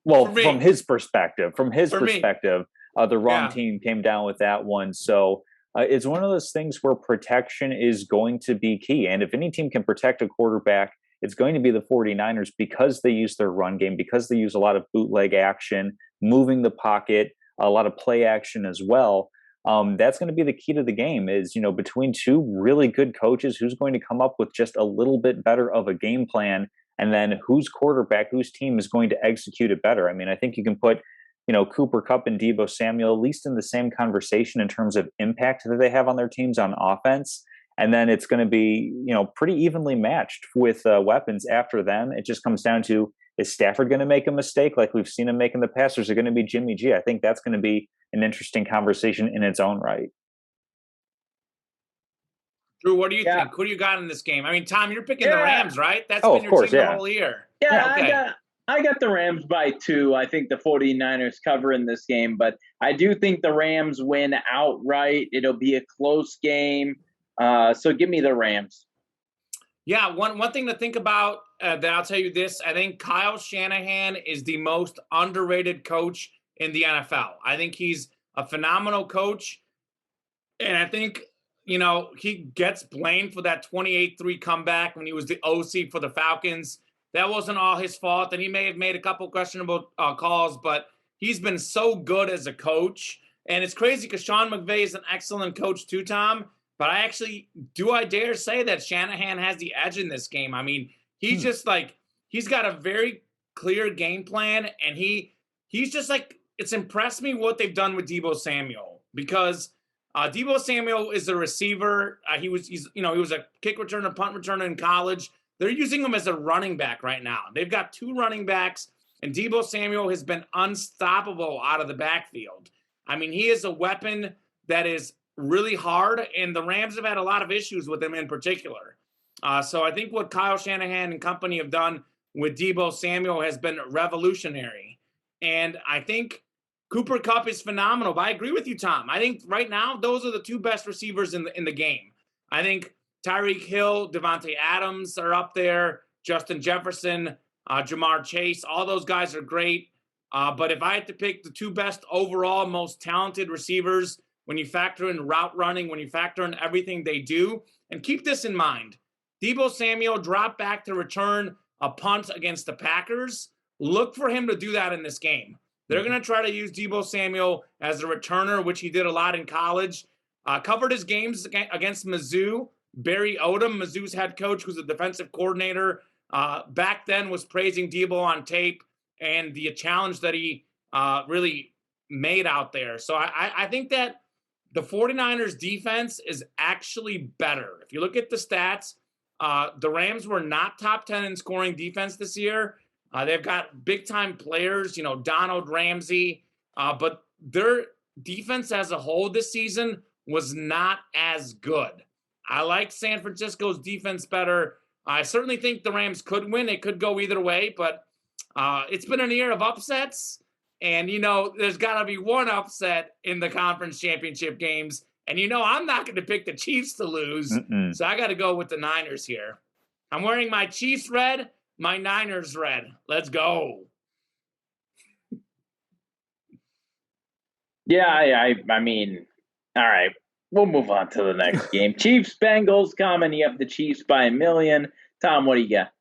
Well, from his perspective, the wrong team came down with that one. So it's one of those things where protection is going to be key. And if any team can protect a quarterback, it's going to be the 49ers because they use their run game, because they use a lot of bootleg action, moving the pocket, a lot of play action as well. That's going to be the key to the game is, between 2 really good coaches, who's going to come up with just a little bit better of a game plan, and then whose quarterback, whose team is going to execute it better. I mean, I think you can put, Cooper Kupp and Deebo Samuel at least in the same conversation in terms of impact that they have on their teams on offense. And then it's going to be, pretty evenly matched with weapons after them. It just comes down to, is Stafford going to make a mistake like we've seen him make in the past, or is it going to be Jimmy G? I think that's going to be an interesting conversation in its own right. Drew, what do you think? Who do you got in this game? I mean, Tom, you're picking the Rams, right? That's been your team the whole year. Yeah, okay. I got the Rams by 2. I think the 49ers cover in this game, but I do think the Rams win outright. It'll be a close game. So give me the Rams. Yeah, one thing to think about that I'll tell you this. I think Kyle Shanahan is the most underrated coach in the NFL. I think he's a phenomenal coach. And I think, he gets blamed for that 28-3 comeback when he was the OC for the Falcons. That wasn't all his fault. And he may have made a couple questionable calls, but he's been so good as a coach. And it's crazy because Sean McVay is an excellent coach too, Tom. But I dare say that Shanahan has the edge in this game. I mean, he's just he's got a very clear game plan. And he's just it's impressed me what they've done with Deebo Samuel because Deebo Samuel is a receiver. He was a kick returner, punt returner in college. They're using him as a running back right now. They've got 2 running backs, and Deebo Samuel has been unstoppable out of the backfield. I mean, he is a weapon that is really hard, and the Rams have had a lot of issues with him in particular. So I think what Kyle Shanahan and company have done with Deebo Samuel has been revolutionary. And I think Cooper Kupp is phenomenal. But I agree with you, Tom. I think right now those are the 2 best receivers in the game. I think Tyreek Hill, Devontae Adams are up there, Justin Jefferson, Jamar Chase. All those guys are great. But if I had to pick the 2 best overall, most talented receivers, when you factor in route running, when you factor in everything they do, and keep this in mind, Deebo Samuel dropped back to return a punt against the Packers. Look for him to do that in this game. They're going to try to use Deebo Samuel as a returner, which he did a lot in college. Covered his games against Mizzou. Barry Odom, Mizzou's head coach, who's a defensive coordinator, back then was praising Deebo on tape and the challenge that he really made out there. So I think that the 49ers defense is actually better. If you look at the stats, the Rams were not top 10 in scoring defense this year. They've got big-time players, Donald Ramsey, but their defense as a whole this season was not as good. I like San Francisco's defense better. I certainly think the Rams could win. It could go either way, but it's been an year of upsets. And, there's got to be one upset in the conference championship games. And, I'm not going to pick the Chiefs to lose. So I got to go with the Niners here. I'm wearing my Chiefs red, my Niners red. Let's go. Yeah, I mean, all right. We'll move on to the next game. Chiefs, Bengals, common. You have the Chiefs by 1 million. Tom, what do you got?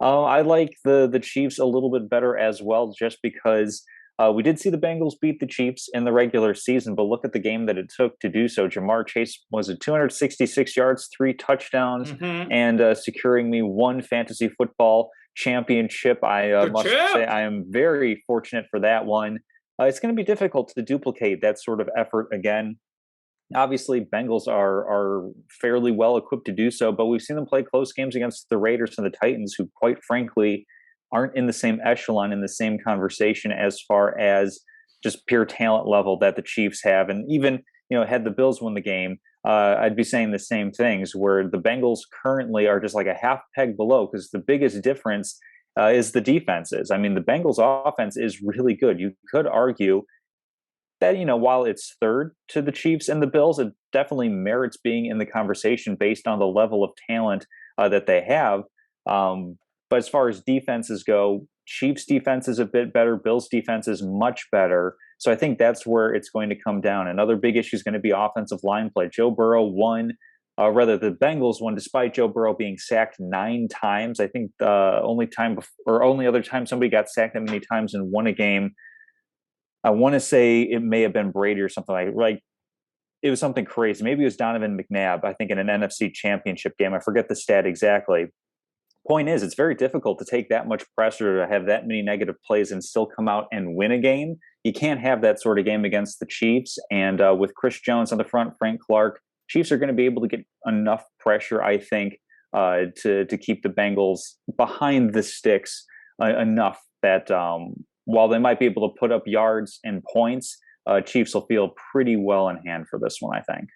I like the Chiefs a little bit better as well, just because we did see the Bengals beat the Chiefs in the regular season, but look at the game that it took to do so. Jamar Chase was at 266 yards, 3 touchdowns, and securing me 1 fantasy football championship. I must say I am very fortunate for that one. It's going to be difficult to duplicate that sort of effort again. Obviously, Bengals are fairly well equipped to do so, but we've seen them play close games against the Raiders and the Titans, who, quite frankly, aren't in the same echelon, in the same conversation as far as just pure talent level that the Chiefs have. And even, had the Bills won the game, I'd be saying the same things, where the Bengals currently are just like a half peg below, because the biggest difference is the defenses. I mean, the Bengals offense is really good. You could argue that, while it's third to the Chiefs and the Bills, it definitely merits being in the conversation based on the level of talent that they have. But as far as defenses go, Chiefs defense is a bit better. Bills defense is much better. So I think that's where it's going to come down. Another big issue is going to be offensive line play. Joe Burrow won, the Bengals won despite Joe Burrow being sacked 9 times. I think the only other time somebody got sacked that many times and won a game, I want to say it may have been Brady or something like it was something crazy. Maybe it was Donovan McNabb, I think, in an NFC championship game. I forget the stat exactly. Point is, it's very difficult to take that much pressure, to have that many negative plays and still come out and win a game. You can't have that sort of game against the Chiefs. And with Chris Jones on the front, Frank Clark, Chiefs are going to be able to get enough pressure, I think, to keep the Bengals behind the sticks enough that while they might be able to put up yards and points, Chiefs will feel pretty well in hand for this one, I think.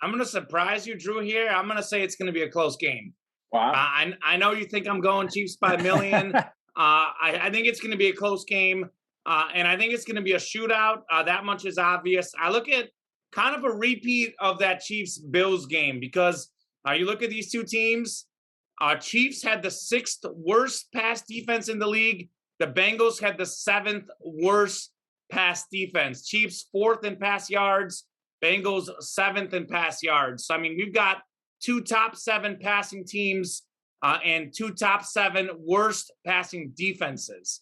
I'm going to surprise you, Drew, here. I'm going to say it's going to be a close game. Wow. I know you think I'm going Chiefs by 1 million. I think it's going to be a close game, and I think it's going to be a shootout. That much is obvious. I look at kind of a repeat of that Chiefs-Bills game, because you look at these two teams, Chiefs had the 6th worst pass defense in the league. The Bengals had the 7th worst pass defense. Chiefs 4th in pass yards, Bengals 7th in pass yards. So, I mean, we've got 2 top 7 passing teams and 2 top 7 worst passing defenses.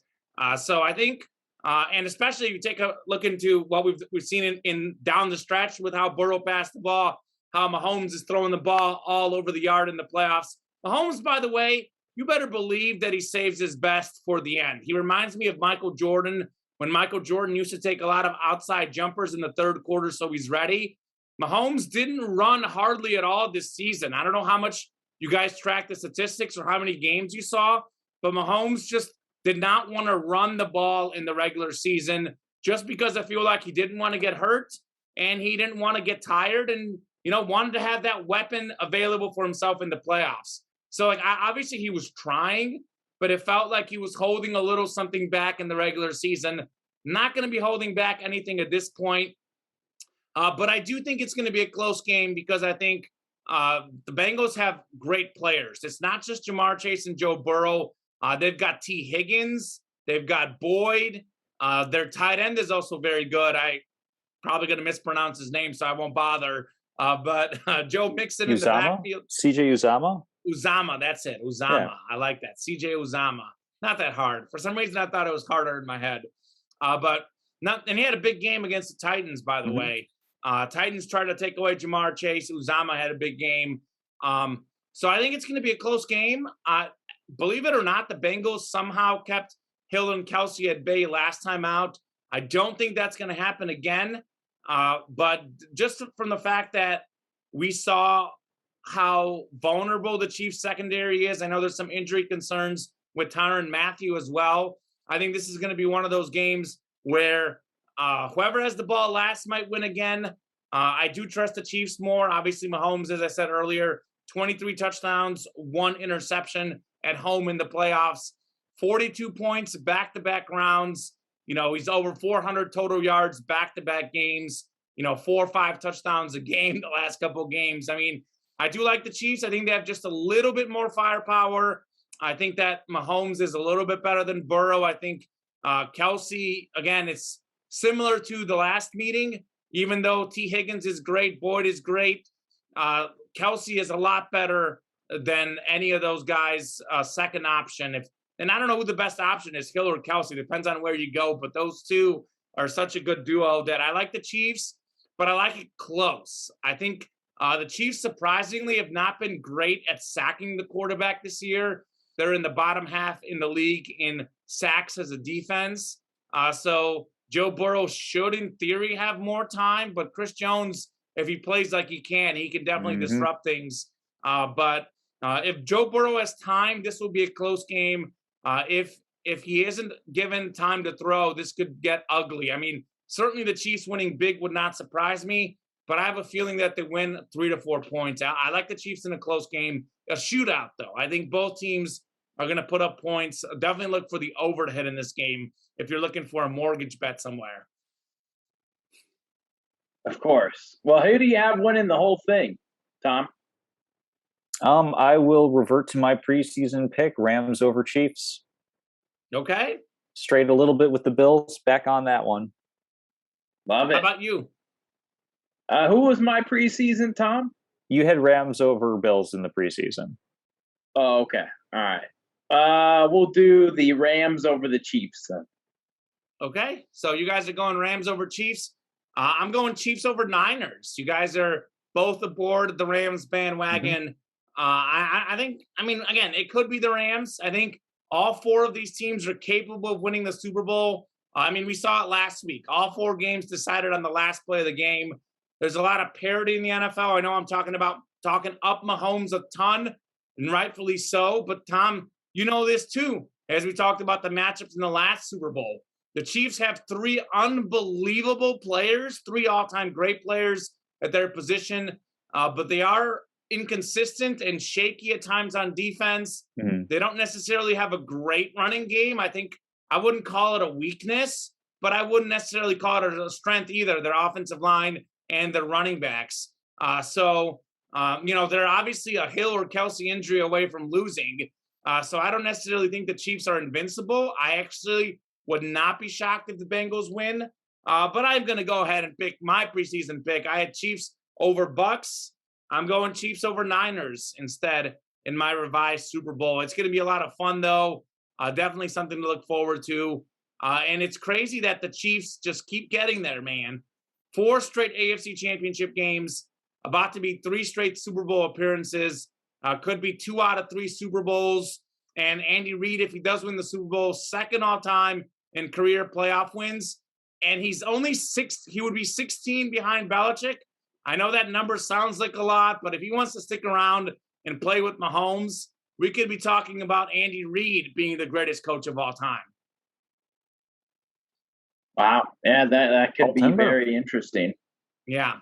So I think, and especially if you take a look into what we've seen in down the stretch with how Burrow passed the ball, how Mahomes is throwing the ball all over the yard in the playoffs. Mahomes, by the way, you better believe that he saves his best for the end. He reminds me of Michael Jordan, when Michael Jordan used to take a lot of outside jumpers in the 3rd quarter so he's ready. Mahomes didn't run hardly at all this season. I don't know how much you guys track the statistics or how many games you saw, but Mahomes just did not want to run the ball in the regular season just because I feel like he didn't want to get hurt and he didn't want to get tired and, wanted to have that weapon available for himself in the playoffs. So, obviously he was trying, but it felt like he was holding a little something back in the regular season. Not going to be holding back anything at this point. But I do think it's going to be a close game because I think the Bengals have great players. It's not just Jamar Chase and Joe Burrow. They've got T. Higgins. They've got Boyd. Their tight end is also very good. I probably going to mispronounce his name, so I won't bother. But Joe Mixon in the backfield. CJ Uzama? Uzama, that's it. Uzama. Yeah. I like that. CJ Uzama. Not that hard. For some reason, I thought it was harder in my head. But not, and he had a big game against the Titans, by the way. Titans tried to take away Jamar Chase. Uzama had a big game. So I think it's going to be a close game. Believe it or not, the Bengals somehow kept Hill and Kelsey at bay last time out. I don't think that's going to happen again. But just from the fact that we saw how vulnerable the Chiefs secondary is, I know there's some injury concerns with Tyrann Mathieu as well. I think this is going to be one of those games where whoever has the ball last might win again. I do trust the Chiefs more. Obviously, Mahomes, as I said earlier, 23 touchdowns, 1 interception at home in the playoffs, 42 points, back-to-back rounds. You know, he's over 400 total yards, back-to-back games, 4 or 5 touchdowns a game the last couple of games. I mean, I do like the Chiefs. I think they have just a little bit more firepower. I think that Mahomes is a little bit better than Burrow. I think Kelsey, again, it's similar to the last meeting. Even though T. Higgins is great, Boyd is great, Kelsey is a lot better than any of those guys' second option. And I don't know who the best option is, Hill or Kelsey. Depends on where you go. But those two are such a good duo that I like the Chiefs, but I like it close. I think the Chiefs surprisingly have not been great at sacking the quarterback this year. They're in the bottom half in the league in sacks as a defense. So Joe Burrow should, in theory, have more time. But Chris Jones, if he plays like he can definitely disrupt things. But if Joe Burrow has time, this will be a close game. If he isn't given time to throw, this could get ugly. I mean, certainly the Chiefs winning big would not surprise me, but I have a feeling that they win 3 to 4 points. I like the Chiefs in a close game. A shootout, though. I think both teams are going to put up points. Definitely look for the over to hit in this game if you're looking for a mortgage bet somewhere. Of course. Well, who do you have winning the whole thing, Tom? I will revert to my preseason pick, Rams over Chiefs. Okay. Strayed a little bit with the Bills. Back on that one. Love it. How about you? Who was my preseason, Tom? You had Rams over Bills in the preseason. Oh, okay. All right. We'll do the Rams over the Chiefs then. Okay. So you guys are going Rams over Chiefs. I'm going Chiefs over Niners. You guys are both aboard the Rams bandwagon. I think, I mean, again, it could be the Rams. I think all 4 of these teams are capable of winning the Super Bowl. I mean, we saw it last week. All 4 games decided on the last play of the game. There's a lot of parity in the NFL. I know I'm talking up Mahomes a ton, and rightfully so. But, Tom, you know this too, as we talked about the matchups in the last Super Bowl. The Chiefs have 3 unbelievable players, 3 all-time great players at their position, but they are inconsistent and shaky at times on defense. They don't necessarily have a great running game. I think I wouldn't call it a weakness, but I wouldn't necessarily call it a strength either, their offensive line and their running backs. So they're obviously a Hill or Kelsey injury away from losing. So I don't necessarily think the Chiefs are invincible. I actually would not be shocked if the Bengals win. But I'm going to go ahead and pick my preseason pick. I had Chiefs over Bucks. I'm going Chiefs over Niners instead in my revised Super Bowl. It's going to be a lot of fun, though. Definitely something to look forward to. And it's crazy that the Chiefs just keep getting there, man. 4 straight AFC Championship games, about to be 3 straight Super Bowl appearances, could be 2 out of 3 Super Bowls. And Andy Reid, if he does win the Super Bowl, second all-time in career playoff wins. And he's only 6. He would be 16 behind Belichick. I know that number sounds like a lot, but if he wants to stick around and play with Mahomes, we could be talking about Andy Reid being the greatest coach of all time. Wow. Yeah, that could be very interesting. Yeah.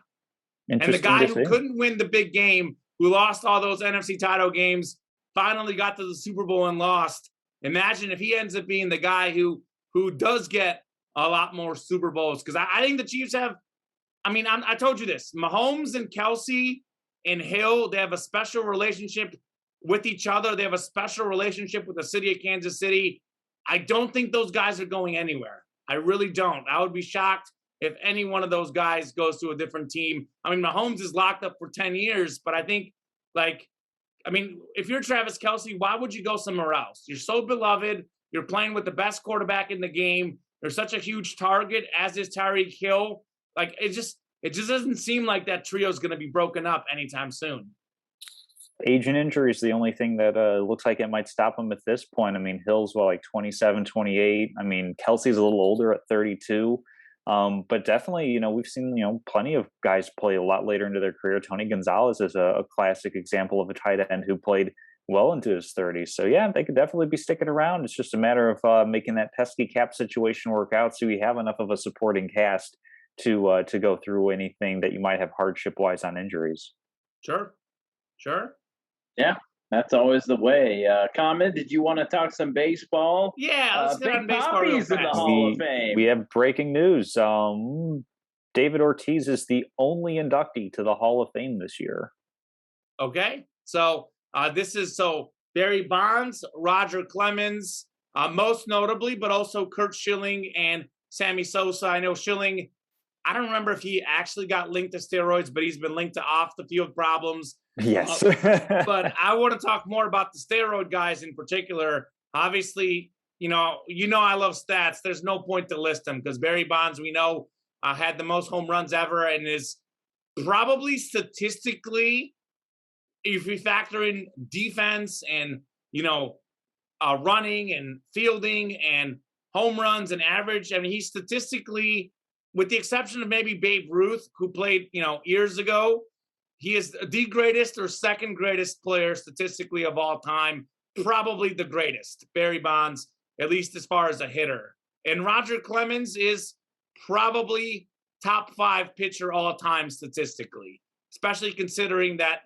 And the guy who couldn't win the big game, who lost all those NFC title games, finally got to the Super Bowl and lost. Imagine if he ends up being the guy who does get a lot more Super Bowls. Because I think the Chiefs have, I told you this, Mahomes and Kelsey and Hill, they have a special relationship with each other. They have a special relationship with the city of Kansas City. I don't think those guys are going anywhere. I really don't. I would be shocked if any one of those guys goes to a different team. Mahomes is locked up for 10 years, but I think, if you're Travis Kelce, why would you go somewhere else? You're so beloved. You're playing with the best quarterback in the game. They're such a huge target, as is Tyreek Hill. Like it just doesn't seem like that trio is going to be broken up anytime soon. Age and injury is the only thing that looks like it might stop him at this point. I mean, Hill's like 27, 28. I mean, Kelsey's a little older at 32. But definitely, we've seen, plenty of guys play a lot later into their career. Tony Gonzalez is a classic example of a tight end who played well into his 30s. So yeah, they could definitely be sticking around. It's just a matter of making that pesky cap situation work out, so you have enough of a supporting cast to go through anything that you might have hardship wise on injuries. Sure. Yeah, that's always the way. Comment, did you want to talk some baseball? Yeah, let's get on Big baseball real Papi's in the fast. Hall of Fame. We have breaking news. David Ortiz is the only inductee to the Hall of Fame this year. Okay, so Barry Bonds, Roger Clemens, most notably, but also Curt Schilling and Sammy Sosa. I know Schilling, I don't remember if he actually got linked to steroids, but he's been linked to off the field problems. Yes. But I want to talk more about the steroid guys in particular. Obviously, I love stats. There's no point to list them because Barry Bonds, we know, had the most home runs ever and is probably statistically, if we factor in defense and, running and fielding and home runs and average, I mean, he's statistically, with the exception of maybe Babe Ruth, who played, years ago, he is the greatest or second greatest player statistically of all time, probably the greatest, Barry Bonds, at least as far as a hitter. And Roger Clemens is probably top 5 pitcher all time statistically, especially considering that,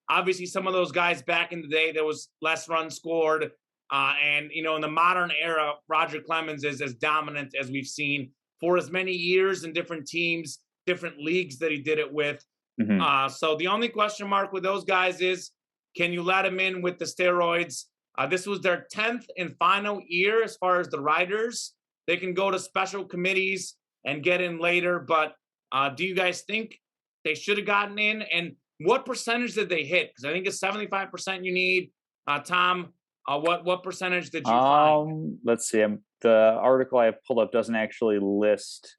obviously some of those guys back in the day, there was less runs scored. And, in the modern era, Roger Clemens is as dominant as we've seen for as many years in different teams, different leagues that he did it with. Mm-hmm. So the only question mark with those guys is, can you let them in with the steroids? This was their 10th and final year as far as the writers. They can go to special committees and get in later. But do you guys think they should have gotten in? And what percentage did they hit? Because I think it's 75% you need. Tom, what percentage did you find? Let's see. The article I have pulled up doesn't actually list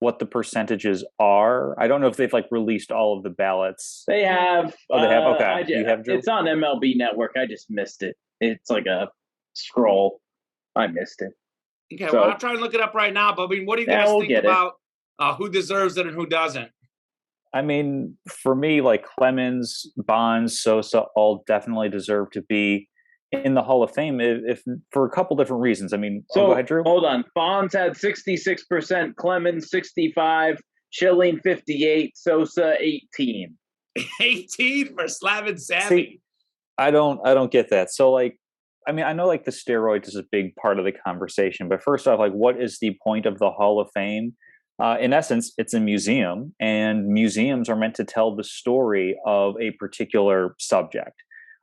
what the percentages are. I don't know if they've released all of the ballots. They have. Oh, they have? Okay. You have, Drew? It's on MLB Network. I just missed it. It's like a scroll. I missed it. Okay, well, I'll try and look it up right now. But I mean, what do you guys think about who deserves it and who doesn't? I mean, for me, Clemens, Bonds, Sosa all definitely deserve to be in the Hall of Fame, if for a couple different reasons. I mean, so go ahead, Drew. Hold on. Bonds had 66%, Clemens 65%, Schilling 58%, Sosa 18%. 18 for Slavin Sammy. See, I don't get that. So I mean, I know the steroids is a big part of the conversation, but first off, what is the point of the Hall of Fame? In essence, it's a museum, and museums are meant to tell the story of a particular subject.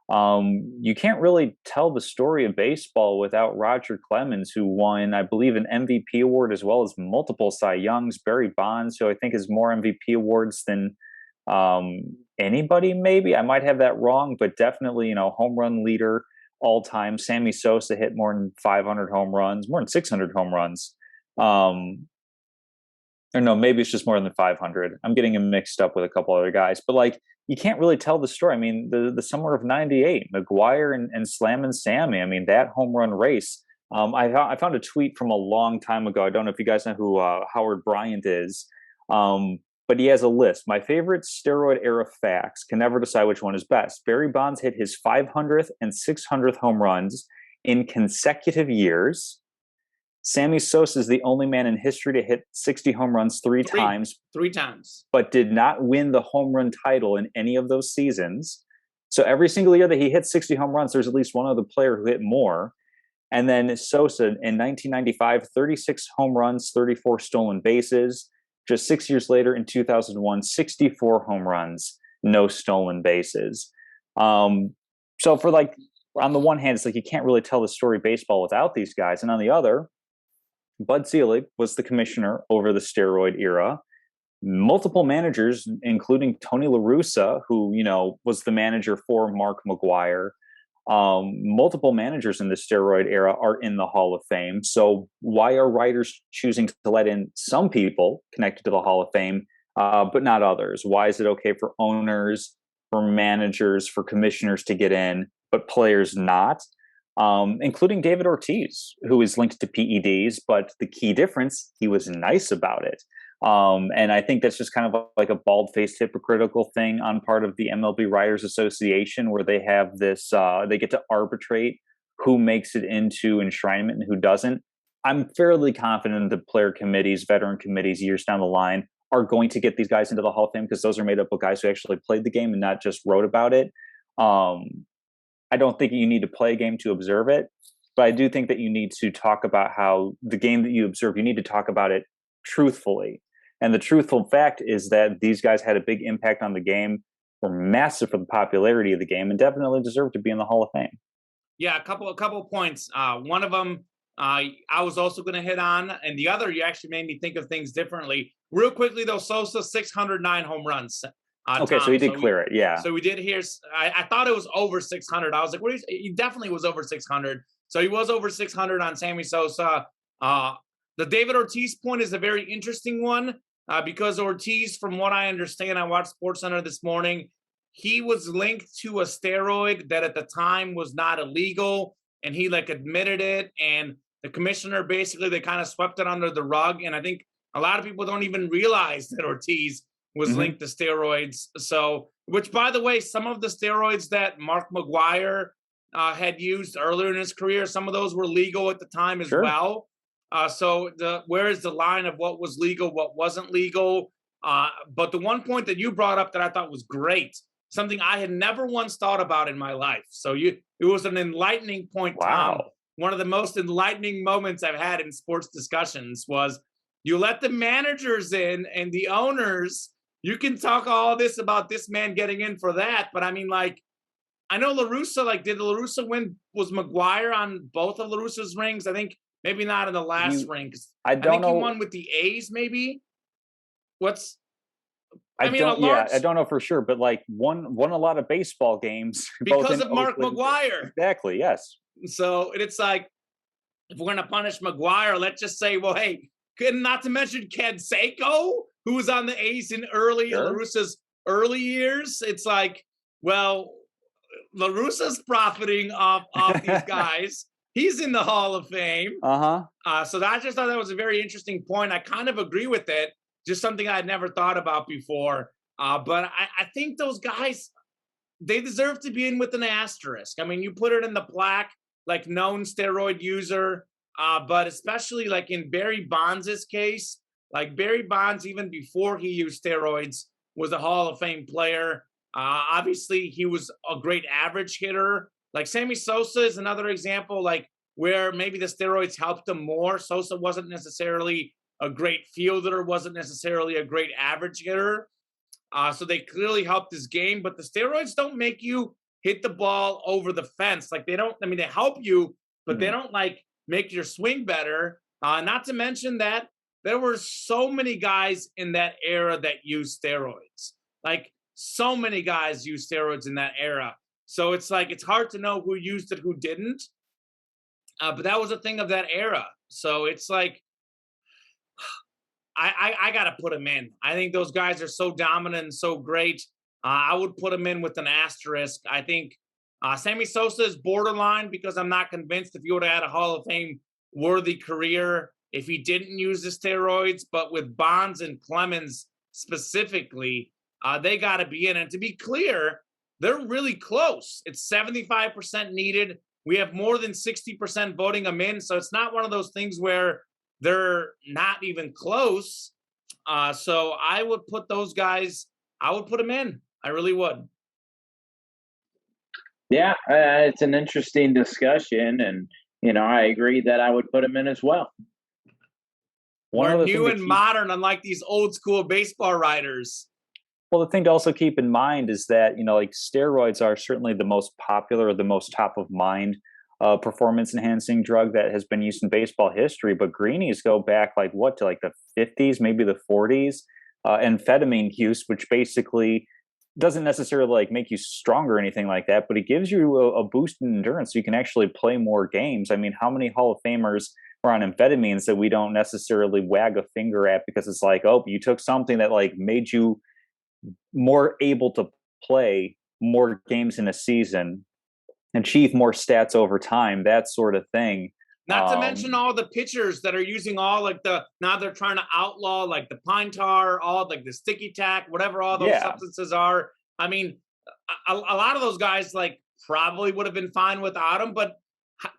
You can't really tell the story of baseball without Roger Clemens, who won, I believe, an MVP award as well as multiple Cy Youngs. Barry Bonds, who I think has more MVP awards than anybody, maybe. I might have that wrong, but definitely, home run leader all time. Sammy Sosa hit more than 500 home runs, more than 600 home runs. Or no, maybe it's just more than 500. I'm getting him mixed up with a couple other guys. But you can't really tell the story. I mean, the summer of '98, McGwire and Slammin' Sammy. I mean, that home run race. I found a tweet from a long time ago. I don't know if you guys know who Howard Bryant is, but he has a list. My favorite steroid era facts. Can never decide which one is best. Barry Bonds hit his 500th and 600th home runs in consecutive years. Sammy Sosa is the only man in history to hit 60 home runs three times. 3 times. But did not win the home run title in any of those seasons. So every single year that he hit 60 home runs, there's at least one other player who hit more. And then Sosa in 1995, 36 home runs, 34 stolen bases. Just 6 years later in 2001, 64 home runs, no stolen bases. So for on the one hand, it's you can't really tell the story of baseball without these guys. And on the other, Bud Selig was the commissioner over the steroid era. Multiple managers, including Tony La Russa, who, was the manager for Mark McGwire. Multiple managers in the steroid era are in the Hall of Fame. So why are writers choosing to let in some people connected to the Hall of Fame, but not others? Why is it okay for owners, for managers, for commissioners to get in, but players not? Including David Ortiz, who is linked to PEDs, but the key difference, he was nice about it. And I think that's just kind of like a bald-faced hypocritical thing on part of the MLB Writers Association, where they have this, they get to arbitrate who makes it into enshrinement and who doesn't. I'm fairly confident the player committees, veteran committees, years down the line are going to get these guys into the Hall of Fame, because those are made up of guys who actually played the game and not just wrote about it. I don't think you need to play a game to observe it, but I do think that you need to talk about how the game that you observe, you need to talk about it truthfully. And the truthful fact is that these guys had a big impact on the game, were massive for the popularity of the game, and definitely deserve to be in the Hall of Fame. Yeah, a couple of points. One of them I was also going to hit on, and the other you actually made me think of things differently. Real quickly though, Sosa 609 home runs. Okay, Tom. so he did clear it, yeah. So we did hear. I thought it was over 600. I was like, what? He definitely was over 600. So he was over 600 on Sammy Sosa. The David Ortiz point is a very interesting one. Because Ortiz, from what I understand, I watched SportsCenter this morning, he was linked to a steroid that at the time was not illegal, and he like admitted it, and the commissioner basically, they kind of swept it under the rug. And I think a lot of people don't even realize that Ortiz was linked to steroids. So, which by the way, some of the steroids that Mark McGwire had used earlier in his career, some of those were legal at the time as well. So where is the line of what was legal, what wasn't legal? But the one point that you brought up that I thought was great, something I had never once thought about in my life. So it was an enlightening point, Tom. Wow. One of the most enlightening moments I've had in sports discussions was you let the managers in and the owners. You can talk all this about this man getting in for that, but I mean, like, I know La Russa, like, did La Russa win? Was McGwire on both of La Russa's rings? I think maybe not in the last ring. I think he won with the A's, maybe. I don't know for sure, but like won a lot of baseball games because of Mark McGwire. Exactly, yes. So it's like, if we're gonna punish McGwire, let's just say, well, hey, not to mention Canseco, who was on the A's in La Russa's early years. It's like, well, La Russa's profiting off these guys. He's in the Hall of Fame. So I just thought that was a very interesting point. I kind of agree with it. Just something I had never thought about before. But I think those guys, they deserve to be in with an asterisk. I mean, you put it in the plaque, like known steroid user. But especially like in Barry Bonds' case, like Barry Bonds, even before he used steroids, was a Hall of Fame player. Obviously, he was a great average hitter. Like Sammy Sosa is another example, like where maybe the steroids helped him more. Sosa wasn't necessarily a great fielder, wasn't necessarily a great average hitter. So they clearly helped his game, but the steroids don't make you hit the ball over the fence. Like they help you, but they don't like make your swing better. Not to mention that there were so many guys in that era that used steroids. Like so many guys used steroids in that era. So it's like, it's hard to know who used it, who didn't. But that was a thing of that era. So it's like, I got to put them in. I think those guys are so dominant and so great. I would put them in with an asterisk. I think Sammy Sosa is borderline because I'm not convinced if he would have had a Hall of Fame worthy career if he didn't use the steroids. But with Bonds and Clemens specifically, they got to be in. And to be clear, they're really close. It's 75% needed. We have more than 60% voting them in. So it's not one of those things where they're not even close. So I would put those guys, I would put them in. I really would. Yeah, it's an interesting discussion. And, I agree that I would put them in as well. We're new and modern, unlike these old school baseball writers. Well, the thing to also keep in mind is that, like steroids are certainly the most popular or the most top of mind performance enhancing drug that has been used in baseball history. But greenies go back to the 50s, maybe the 40s. Amphetamine use, which basically doesn't necessarily like make you stronger or anything like that, but it gives you a boost in endurance so you can actually play more games. I mean, how many Hall of Famers are on amphetamines that we don't necessarily wag a finger at because it's like, oh, you took something that like made you more able to play more games in a season, achieve more stats over time, that sort of thing. Not to mention all the pitchers that are using all like now they're trying to outlaw like the pine tar, all like the sticky tack, whatever all those substances are. I mean, a lot of those guys like probably would have been fine without them, but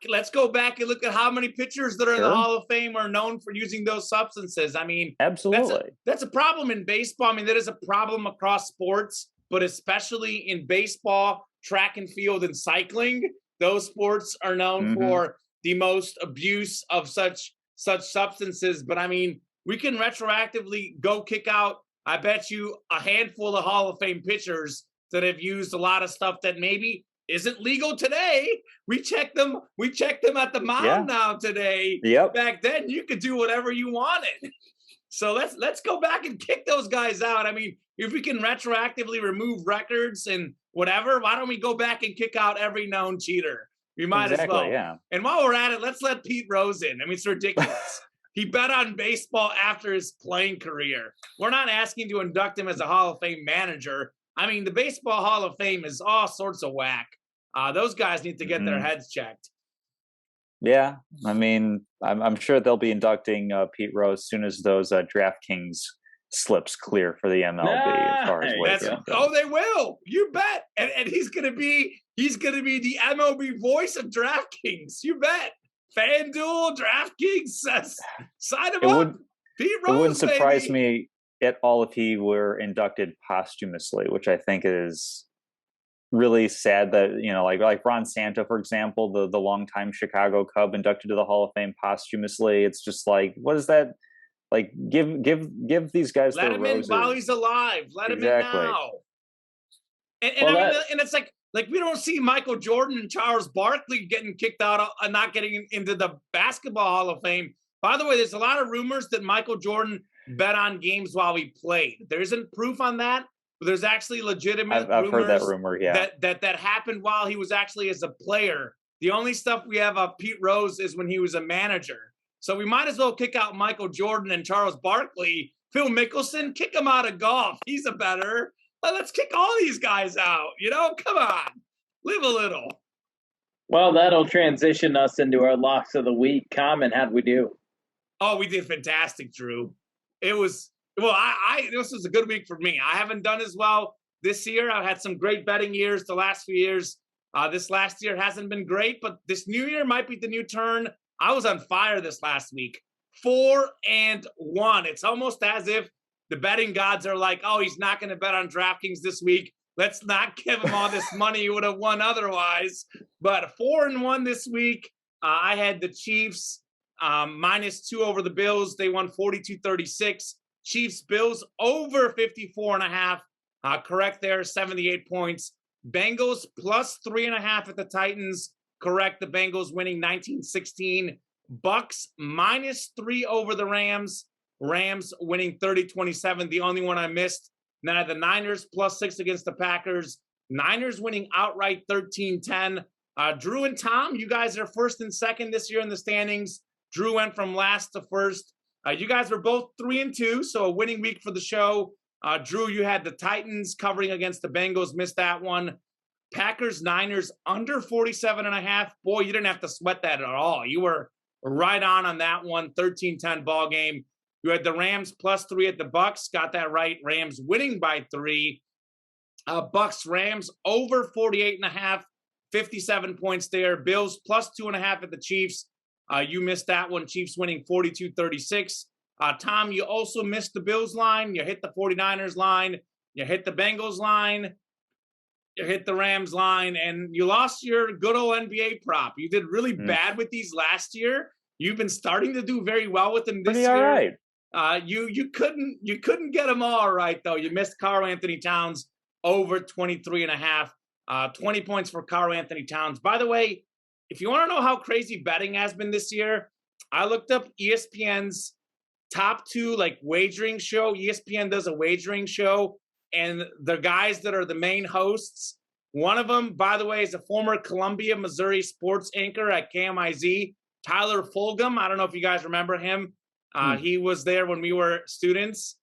let's go back and look at how many pitchers that are in the Hall of Fame are known for using those substances. I mean, absolutely. That's a problem in baseball. I mean, that is a problem across sports, but especially in baseball, track and field, and cycling. Those sports are known for the most abuse of such substances. But I mean, we can retroactively go kick out, I bet you, a handful of Hall of Fame pitchers that have used a lot of stuff that maybe isn't legal today. We check them at the mound now today. Back then, you could do whatever you wanted. So let's go back and kick those guys out. I mean, if we can retroactively remove records and whatever, why don't we go back and kick out every known cheater? We might as well. Yeah. And while we're at it, let's let Pete Rose in. I mean, it's ridiculous. He bet on baseball after his playing career. We're not asking to induct him as a Hall of Fame manager. I mean, the Baseball Hall of Fame is all sorts of whack. Those guys need to get their heads checked. Yeah, I mean, I'm sure they'll be inducting Pete Rose as soon as those DraftKings slips clear for the MLB. As far as they will. You bet. And he's gonna be the MLB voice of DraftKings. You bet. FanDuel, DraftKings, sign him up. Pete Rose. It wouldn't surprise me at all if he were inducted posthumously, which I think is really sad that, you know, like Ron Santo, for example, the longtime Chicago Cub inducted to the Hall of Fame posthumously. It's just like, what is that? Like, give these guys let their him roses. in while he's alive. Let him in now. And it's like we don't see Michael Jordan and Charles Barkley getting kicked out and not getting into the Basketball Hall of Fame. By the way, there's a lot of rumors that Michael Jordan bet on games while he played. There isn't proof on that, but there's actually legitimate I've heard that rumor, that happened while he was actually as a player. The only stuff we have of Pete Rose is when he was a manager. So we might as well kick out Michael Jordan and Charles Barkley. Phil Mickelson, kick him out of golf. He's a better. Let's kick all these guys out. You know, come on. Live a little. Well, that'll transition us into our locks of the week. Common, how'd we do? Oh, we did fantastic, Drew. It was, well, this was a good week for me. I haven't done as well this year. I've had some great betting years the last few years. This last year hasn't been great, but this new year might be the new turn. I was on fire this last week. 4-1. It's almost as if the betting gods are like, oh, he's not going to bet on DraftKings this week. Let's not give him all this money he would have won otherwise. But 4-1 this week. I had the Chiefs -2 over the Bills. They won 42-36. Chiefs Bills over 54.5. Correct there, 78 points. Bengals +3.5 at the Titans. Correct, the Bengals winning 19-16. Bucks -3 over the Rams. Rams winning 30-27, the only one I missed. Then I had the Niners +6 against the Packers. Niners winning outright 13-10. Drew and Tom, you guys are first and second this year in the standings. Drew went from last to first. You guys were both 3-2, so a winning week for the show. Drew, you had the Titans covering against the Bengals, missed that one. Packers, Niners under 47.5. Boy, you didn't have to sweat that at all. You were right on that one, 13-10 ball game. You had the Rams +3 at the Bucks. Got that right. Rams winning by 3. Bucks, Rams over 48.5. 57 points there. Bills +2.5 at the Chiefs. You missed that one. Chiefs winning 42-36. Tom, you also missed the Bills line. You hit the 49ers line. You hit the Bengals line. You hit the Rams line. And you lost your good old NBA prop. You did really bad with these last year. You've been starting to do very well with them this year. All right. You couldn't get them all right, though. You missed Karl Anthony Towns over 23.5. 20 points for Karl Anthony Towns. By the way, if you want to know how crazy betting has been this year, I looked up ESPN's top 2 wagering show. ESPN does a wagering show, and the guys that are the main hosts. One of them, by the way, is a former Columbia, Missouri sports anchor at KMIZ, Tyler Fulgham. I don't know if you guys remember him. He was there when we were students.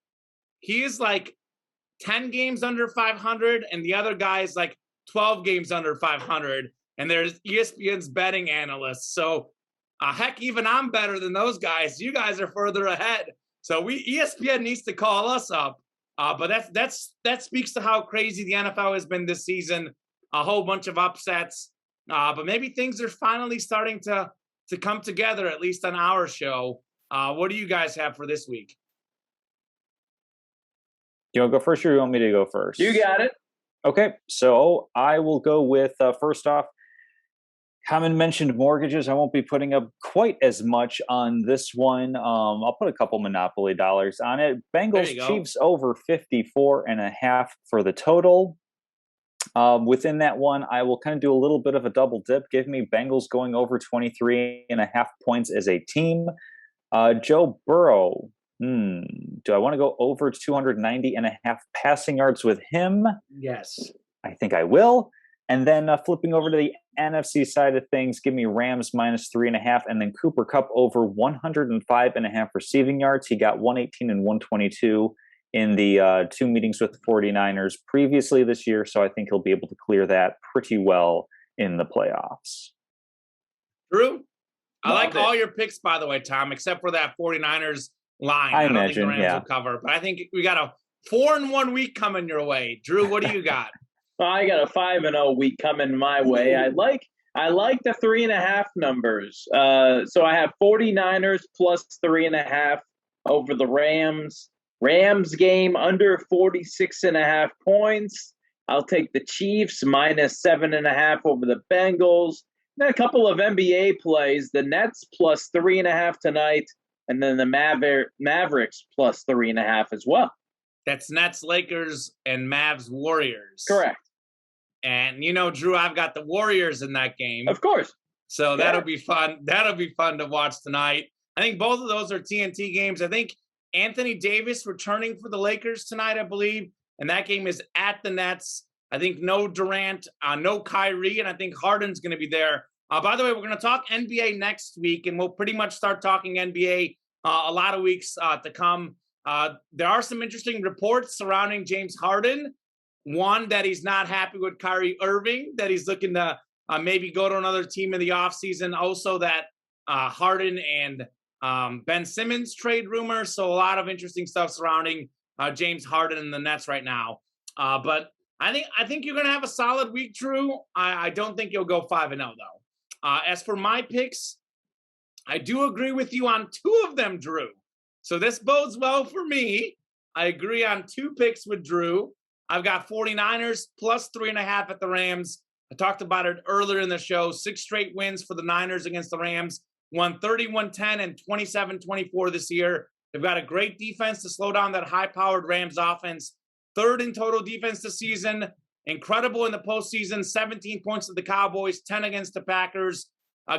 He is like 10 games under 500, and the other guy is like 12 games under 500. And there's ESPN's betting analysts. So, heck, even I'm better than those guys. You guys are further ahead. So ESPN needs to call us up. But that speaks to how crazy the NFL has been this season. A whole bunch of upsets. But maybe things are finally starting to come together, at least on our show. What do you guys have for this week? You want to go first, or you want me to go first? You got it. Okay, so I will go with, first off, Common mentioned mortgages. I won't be putting up quite as much on this one. I'll put a couple Monopoly dollars on it. Bengals Chiefs over 54.5 for the total. Within that one, I will kind of do a little bit of a double dip. Give me Bengals going over 23.5 points as a team. Joe Burrow. Do I want to go over 290.5 passing yards with him? Yes. I think I will. And then flipping over to the NFC side of things, give me Rams minus 3.5, and then Cooper Kupp over 105.5 receiving yards. He got 118 and 122 in the 2 meetings with the 49ers previously this year, so I think he'll be able to clear that pretty well in the playoffs. Drew, I like all your picks, by the way, Tom, except for that 49ers line. I don't imagine, think the Rams will cover, but I think we got a 4-1 week coming your way. Drew, what do you got? I got a 5-0 week coming my way. I like the 3.5 numbers. So I have 49ers plus 3.5 over the Rams. Rams game under 46.5 points. I'll take the Chiefs minus 7.5 over the Bengals. Then a couple of NBA plays. The Nets plus 3.5 tonight, and then the Mavericks plus 3.5 as well. That's Nets, Lakers, and Mavs, Warriors. Correct. And Drew, I've got the Warriors in that game. Of course. So that'll be fun. That'll be fun to watch tonight. I think both of those are TNT games. I think Anthony Davis returning for the Lakers tonight, I believe. And that game is at the Nets. I think no Durant, no Kyrie, and I think Harden's going to be there. By the way, we're going to talk NBA next week, and we'll pretty much start talking NBA a lot of weeks to come. There are some interesting reports surrounding James Harden. One, that he's not happy with Kyrie Irving, that he's looking to maybe go to another team in the offseason. Also, that Harden and Ben Simmons trade rumor. So a lot of interesting stuff surrounding James Harden and the Nets right now. But I think you're going to have a solid week, Drew. I don't think you'll go 5-0 though. As for my picks, I do agree with you on 2 of them, Drew. So this bodes well for me. I agree on 2 picks with Drew. I've got 49ers plus 3.5 at the Rams. I talked about it earlier in the show. 6 straight wins for the Niners against the Rams. Won 31-10 and 27-24 this year. They've got a great defense to slow down that high-powered Rams offense. 3rd in total defense this season. Incredible in the postseason. 17 points to the Cowboys, 10 against the Packers.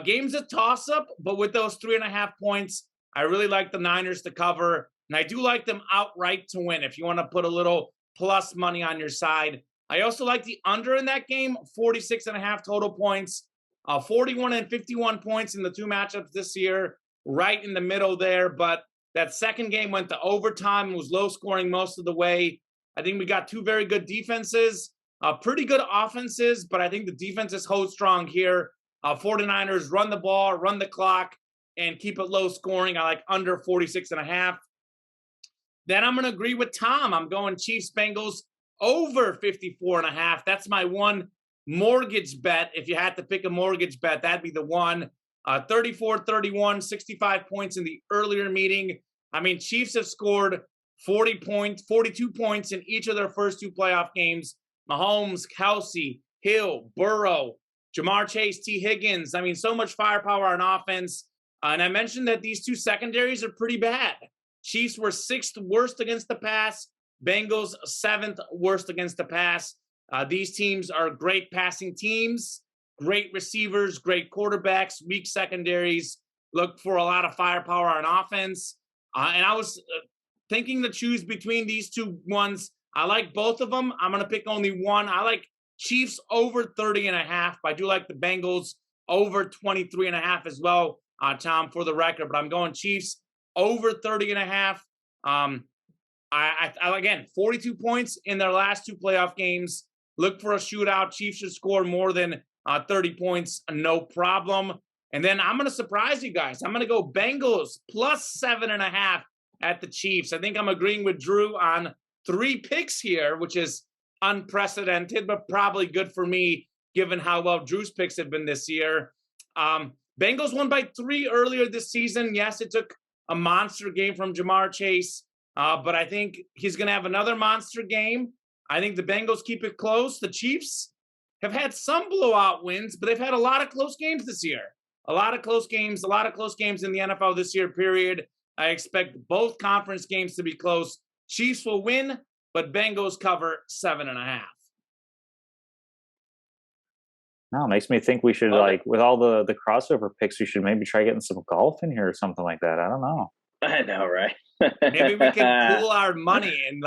Game's a toss-up, but with those 3.5 points, I really like the Niners to cover. And I do like them outright to win if you want to put a little plus money on your side. I also like the under in that game, 46.5 total points, 41 and 51 points in the 2 matchups this year, right in the middle there. But that second game went to overtime, was low scoring most of the way. I think we got 2 very good defenses, pretty good offenses, but I think the defenses hold strong here. 49ers run the ball, run the clock, and keep it low scoring. I like under 46.5. Then I'm going to agree with Tom. I'm going Chiefs Bengals over 54.5. That's my one mortgage bet. If you had to pick a mortgage bet, that'd be the one. 34-31, 65 points in the earlier meeting. I mean, Chiefs have scored 42 points in each of their first 2 playoff games. Mahomes, Kelsey, Hill, Burrow, Jamar Chase, T. Higgins. I mean, so much firepower on offense. And I mentioned that these 2 secondaries are pretty bad. Chiefs were 6th worst against the pass. Bengals 7th worst against the pass. These teams are great passing teams, great receivers, great quarterbacks, weak secondaries. Look for a lot of firepower on offense. And I was thinking to choose between these 2 ones. I like both of them. I'm going to pick only one. I like Chiefs over 30.5. But I do like the Bengals over 23.5 as well, Tom, for the record. But I'm going Chiefs over 30.5. I again, 42 points in their last 2 playoff games. Look for a shootout. Chiefs should score more than 30 points, no problem. And then I'm going to surprise you guys. I'm going to go Bengals plus 7.5 at the Chiefs. I think I'm agreeing with Drew on 3 picks here, which is unprecedented, but probably good for me given how well Drew's picks have been this year. Bengals won by 3 earlier this season. Yes, it took a monster game from Jamar Chase, but I think he's going to have another monster game. I think the Bengals keep it close. The Chiefs have had some blowout wins, but they've had a lot of close games this year. A lot of close games in the NFL this year, period. I expect both conference games to be close. Chiefs will win, but Bengals cover 7.5. No, it makes me think we should, with all the crossover picks, we should maybe try getting some golf in here or something like that. I don't know. I know, right? Maybe we can pool our money and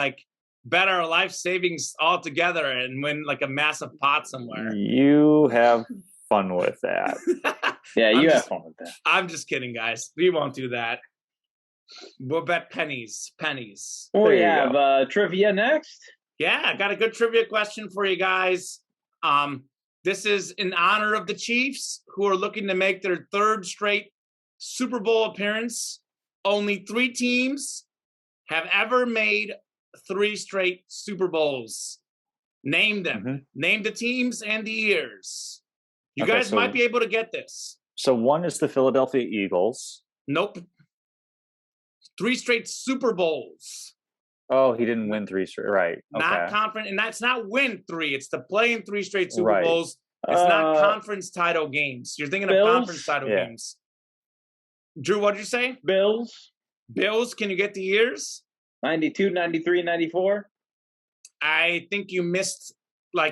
bet our life savings all together and win a massive pot somewhere. You have fun with that. Yeah, you have fun with that. I'm just kidding, guys. We won't do that. We'll bet pennies. We have trivia next. Yeah, I got a good trivia question for you guys. This is in honor of the Chiefs, who are looking to make their 3rd straight Super Bowl appearance. Only 3 teams have ever made 3 straight Super Bowls. Name them. Mm-hmm. Name the teams and the years. You guys might be able to get this. So one is the Philadelphia Eagles. Nope. 3 straight Super Bowls. Oh, he didn't win 3 straight. Right. Not conference, and that's not win 3. It's to play in 3 straight Super Bowls. It's not conference title games. You're thinking Bills? of conference title games. Drew, what did you say? Bills. Can you get the years? 92, 93, 94. I think you missed,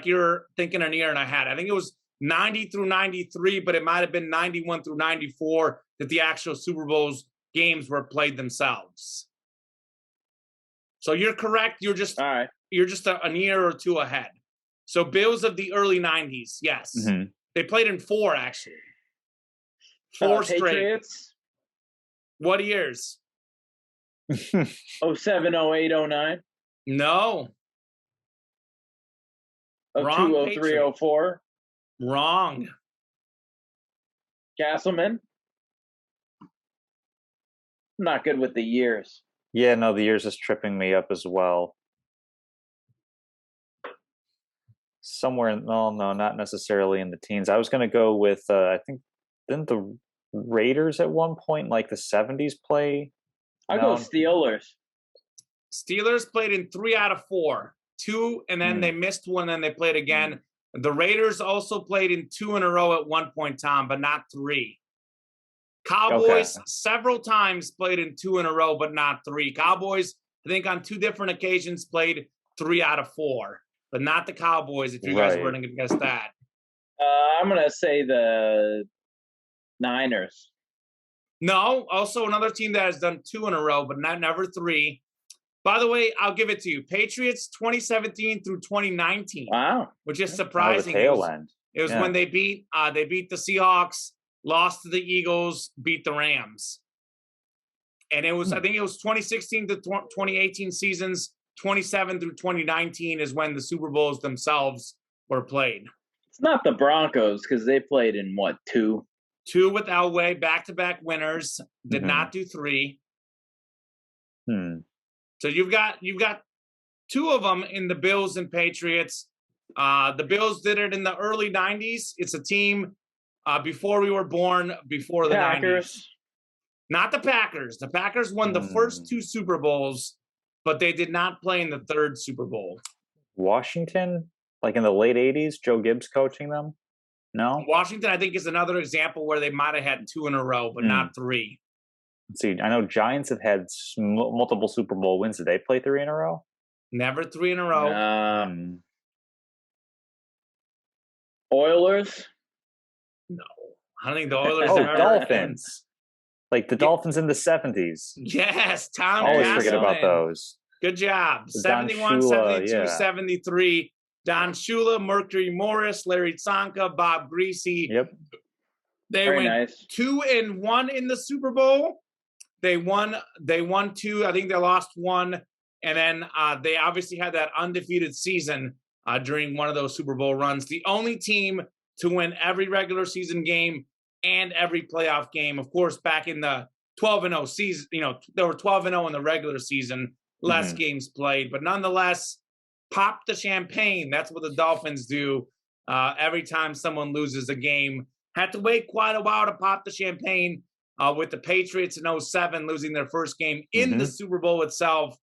you're thinking an year and a half. I think it was 90 through 93, but it might have been 91 through 94 that the actual Super Bowls games were played themselves. So you're correct. You're just all right. You're just a year or 2 ahead. So Bills of the early 90s, yes. Mm-hmm. They played in 4, actually. 4 straight. Patriots? What years? 07, 08, 09? No. 02, 03, 04? Wrong. Castleman? I'm not good with the years. Yeah, no, the years is tripping me up as well. Somewhere, no, not necessarily in the teens. I was going to go with, I think, didn't the Raiders at one point, the 70s play? I'll go Steelers. Steelers played in 3 out of 4. 2, and then they missed 1, and they played again. The Raiders also played in 2 in a row at one point, Tom, but not 3. Cowboys several times played in 2 in a row, but not 3. Cowboys, I think on 2 different occasions, played 3 out of 4, but not the Cowboys, if you guys were going to guess that. I'm going to say the Niners. No, also another team that has done 2 in a row, but never 3. By the way, I'll give it to you. Patriots 2017 through 2019. Wow. Which is surprising. It was when they beat the Seahawks, lost to the Eagles, beat the Rams. And it was, I think it was 2016 to 2018 seasons, 27 through 2019 is when the Super Bowls themselves were played. It's not the Broncos because they played in 2? 2 with Elway, back-to-back winners, did not do 3. So you've got 2 of them in the Bills and Patriots. The Bills did it in the early 90s. It's a team before we were born, before the Packers. 90s. Not the Packers. The Packers won the first 2 Super Bowls, but they did not play in the 3rd Super Bowl. Washington, in the late 80s, Joe Gibbs coaching them? No? Washington, I think, is another example where they might have had 2 in a row, but not 3. Let's see, I know Giants have had multiple Super Bowl wins. Did they play 3 in a row? Never 3 in a row. Oilers? No. I don't think the Oilers have Dolphins. The Dolphins in the 70s. Yes, Tom. I always forget about those. Good job. Don 71, Shula, 72, yeah. 73. Don Shula, Mercury Morris, Larry Tsonka, Bob Greasy. Yep. They Very went nice. 2-1 in the Super Bowl. They won 2. I think they lost 1. And then they obviously had that undefeated season during one of those Super Bowl runs. The only team to win every regular season game and every playoff game. Of course, back in the 12-0 season, they were 12-0 in the regular season, less games played, but nonetheless, pop the champagne. That's what the Dolphins do every time someone loses a game. Had to wait quite a while to pop the champagne with the Patriots in 07 losing their first game in the Super Bowl itself.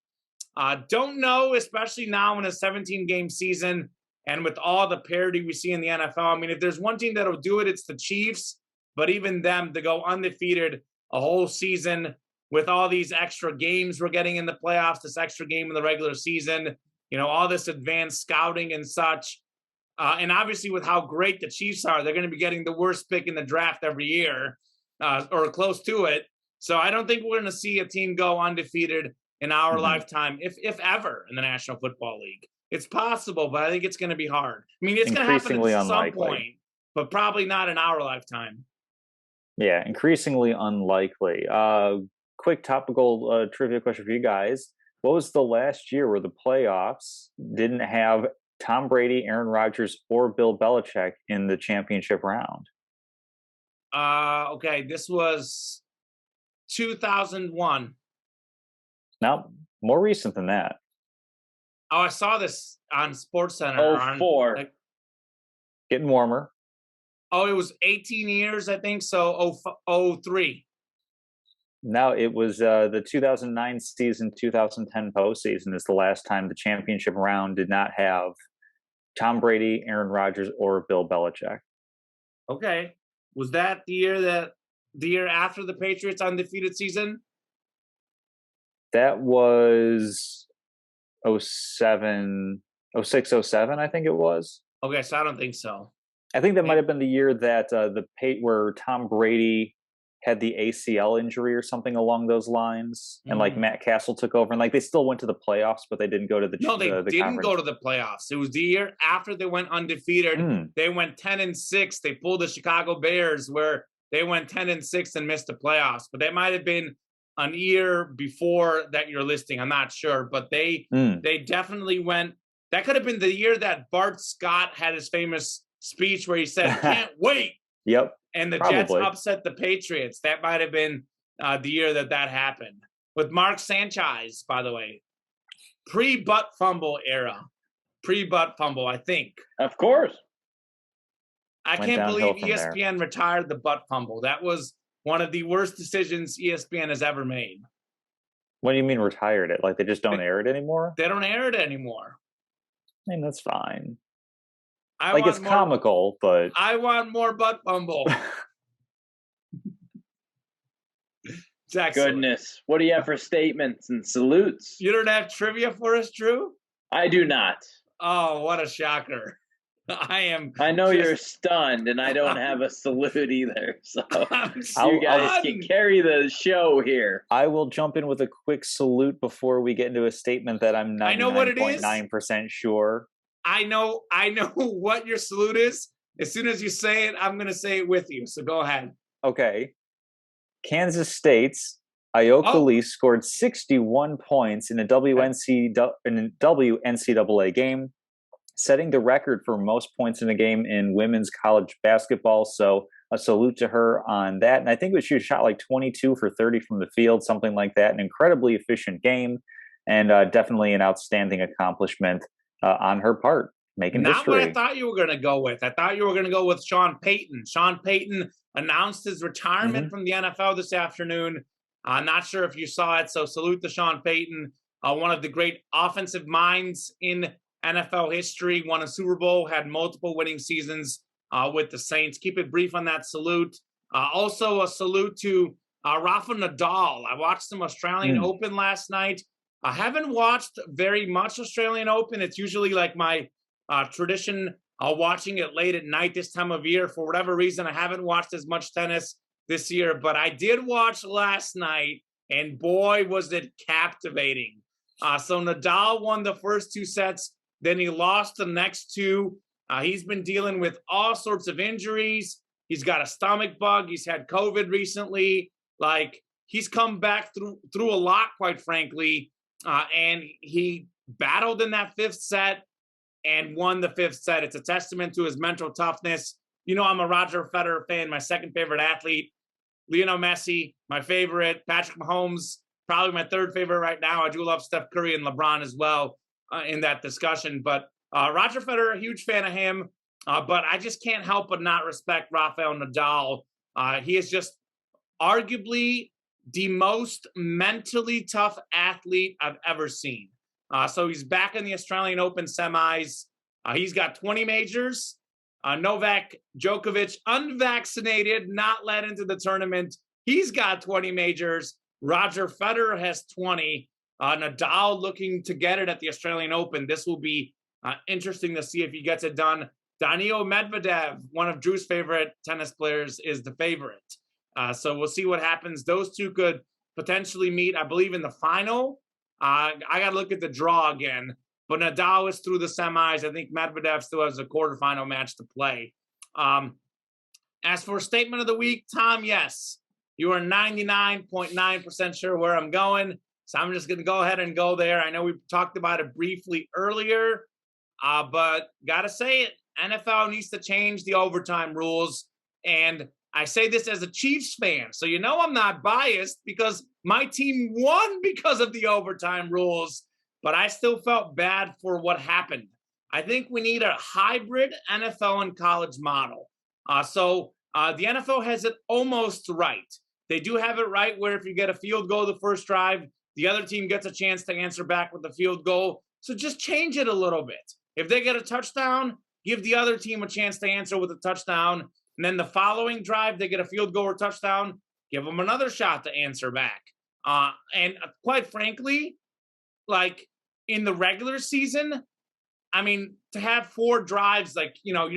Don't know, especially now in a 17-game season and with all the parity we see in the NFL. I mean, if there's one team that'll do it, it's the Chiefs. But even them to go undefeated a whole season with all these extra games we're getting in the playoffs, this extra game in the regular season, all this advanced scouting and such. And obviously with how great the Chiefs are, they're going to be getting the worst pick in the draft every year or close to it. So I don't think we're going to see a team go undefeated in our lifetime, if ever, in the National Football League. It's possible, but I think it's going to be hard. I mean, it's going to happen at some point, but probably not in our lifetime. Yeah, increasingly unlikely. Quick topical trivia question for you guys. What was the last year where the playoffs didn't have Tom Brady, Aaron Rodgers, or Bill Belichick in the championship round? Okay, this was 2001. No, more recent than that. Oh, I saw this on SportsCenter. 04. Getting warmer. Oh, it was 18 years, I think. So 03. No, it was the 2009 season, 2010 postseason is the last time the championship round did not have Tom Brady, Aaron Rodgers, or Bill Belichick. Okay. Was that the year after the Patriots undefeated season? That was 06, 07, I think it was. Okay, so I don't think so. I think that might have been the year that where Tom Brady had the ACL injury or something along those lines, and like Matt Castle took over, and like they still went to the playoffs, but they didn't go to the didn't go to the playoffs. It was the year after they went undefeated. They went 10-6. They pulled the Chicago Bears, where they went 10-6 and missed the playoffs. But that might have been an year before that you're listing. I'm not sure, but they definitely went. That could have been the year that Bart Scott had his famous speech where he said, "Can't wait." Yep. And the Jets upset the Patriots. That might have been the year that happened. With Mark Sanchez, by the way. Pre-butt fumble era. Pre-butt fumble, I think. Of course. I can't believe ESPN retired the butt fumble. That was one of the worst decisions ESPN has ever made. What do you mean retired it? Like they just don't air it anymore? They don't air it anymore. I mean, that's fine. It's comical, but I want more butt fumble. Goodness. What do you have for statements and salutes? You don't have trivia for us, Drew? I do not. Oh, what a shocker. I know you're stunned, and I don't have a salute either. So you guys can carry the show here. I will jump in with a quick salute before we get into a statement that I'm 99.9% sure. I know what your salute is. As soon as you say it, I'm going to say it with you. So go ahead. Okay. Kansas State's Ioka Lee scored 61 points in a WNCAA game, setting the record for most points in a game in women's college basketball. So a salute to her on that. And I think she shot like 22 for 30 from the field, something like that. An incredibly efficient game, and definitely an outstanding accomplishment on her part, making history. Not what I thought you were going to go with. I thought you were going to go with Sean Payton. Sean Payton announced his retirement from the NFL this afternoon. I'm not sure if you saw it, so salute to Sean Payton, one of the great offensive minds in NFL history, won a Super Bowl, had multiple winning seasons with the Saints. Keep it brief on that salute. Also a salute to Rafa Nadal. I watched some Australian Open last night. I haven't watched very much Australian Open. It's usually like my tradition watching it late at night this time of year. For whatever reason, I haven't watched as much tennis this year, but I did watch last night, and boy, was it captivating. So Nadal won the first 2 sets, then he lost the next two. He's been dealing with all sorts of injuries. He's got a stomach bug. He's had COVID recently. Like, he's come back through a lot, quite frankly. And he battled in that 5th set and won the 5th set. It's a testament to his mental toughness. You know, I'm a Roger Federer fan, my second favorite athlete. Lionel Messi, my favorite. Patrick Mahomes, probably my 3rd favorite right now. I do love Steph Curry and LeBron as well in that discussion. But Roger Federer, a huge fan of him. But I just can't help but not respect Rafael Nadal. He is just arguably the most mentally tough athlete I've ever seen. So he's back in the Australian Open semis. He's got 20 majors. Novak Djokovic, unvaccinated, not let into the tournament. He's got 20 majors. Roger Federer has 20. Nadal looking to get it at the Australian Open. This will be interesting to see if he gets it done. Daniil Medvedev, one of Drew's favorite tennis players, is the favorite. So we'll see what happens. Those two could potentially meet, I believe, in the final. I got to look at the draw again. But Nadal is through the semis. I think Medvedev still has a quarterfinal match to play. As for statement of the week, Tom, yes, you are 99.9% sure where I'm going. So I'm just going to go ahead and go there. I know we talked about it briefly earlier, but got to say it. NFL needs to change the overtime rules. And I say this as a Chiefs fan. So you know I'm not biased because my team won because of the overtime rules. But I still felt bad for what happened. I think we need a hybrid NFL and college model. So the NFL has it almost right. They do have it right where if you get a field goal the first drive, the other team gets a chance to answer back with the field goal. So just change it a little bit. If they get a touchdown, give the other team a chance to answer with a touchdown. And then the following drive, they get a field goal or touchdown, give them another shot to answer back. And quite frankly, like in the regular season, I mean, to have 4 drives, like, you know,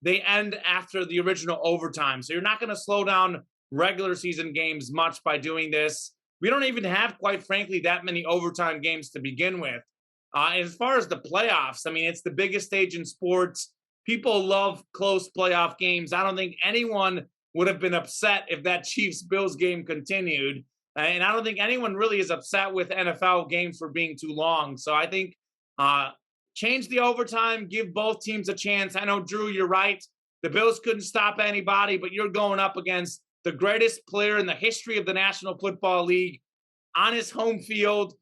they end after the original overtime. So you're not going to slow down regular season games much by doing this. We don't even have, quite frankly, that many overtime games to begin with. As far as the playoffs, I mean, it's the biggest stage in sports. People love close playoff games. I don't think anyone would have been upset if that Chiefs-Bills game continued. And I don't think anyone really is upset with NFL games for being too long. So I think change the overtime, give both teams a chance. I know, Drew, you're right. The Bills couldn't stop anybody, but you're going up against the greatest player in the history of the National Football League on his home field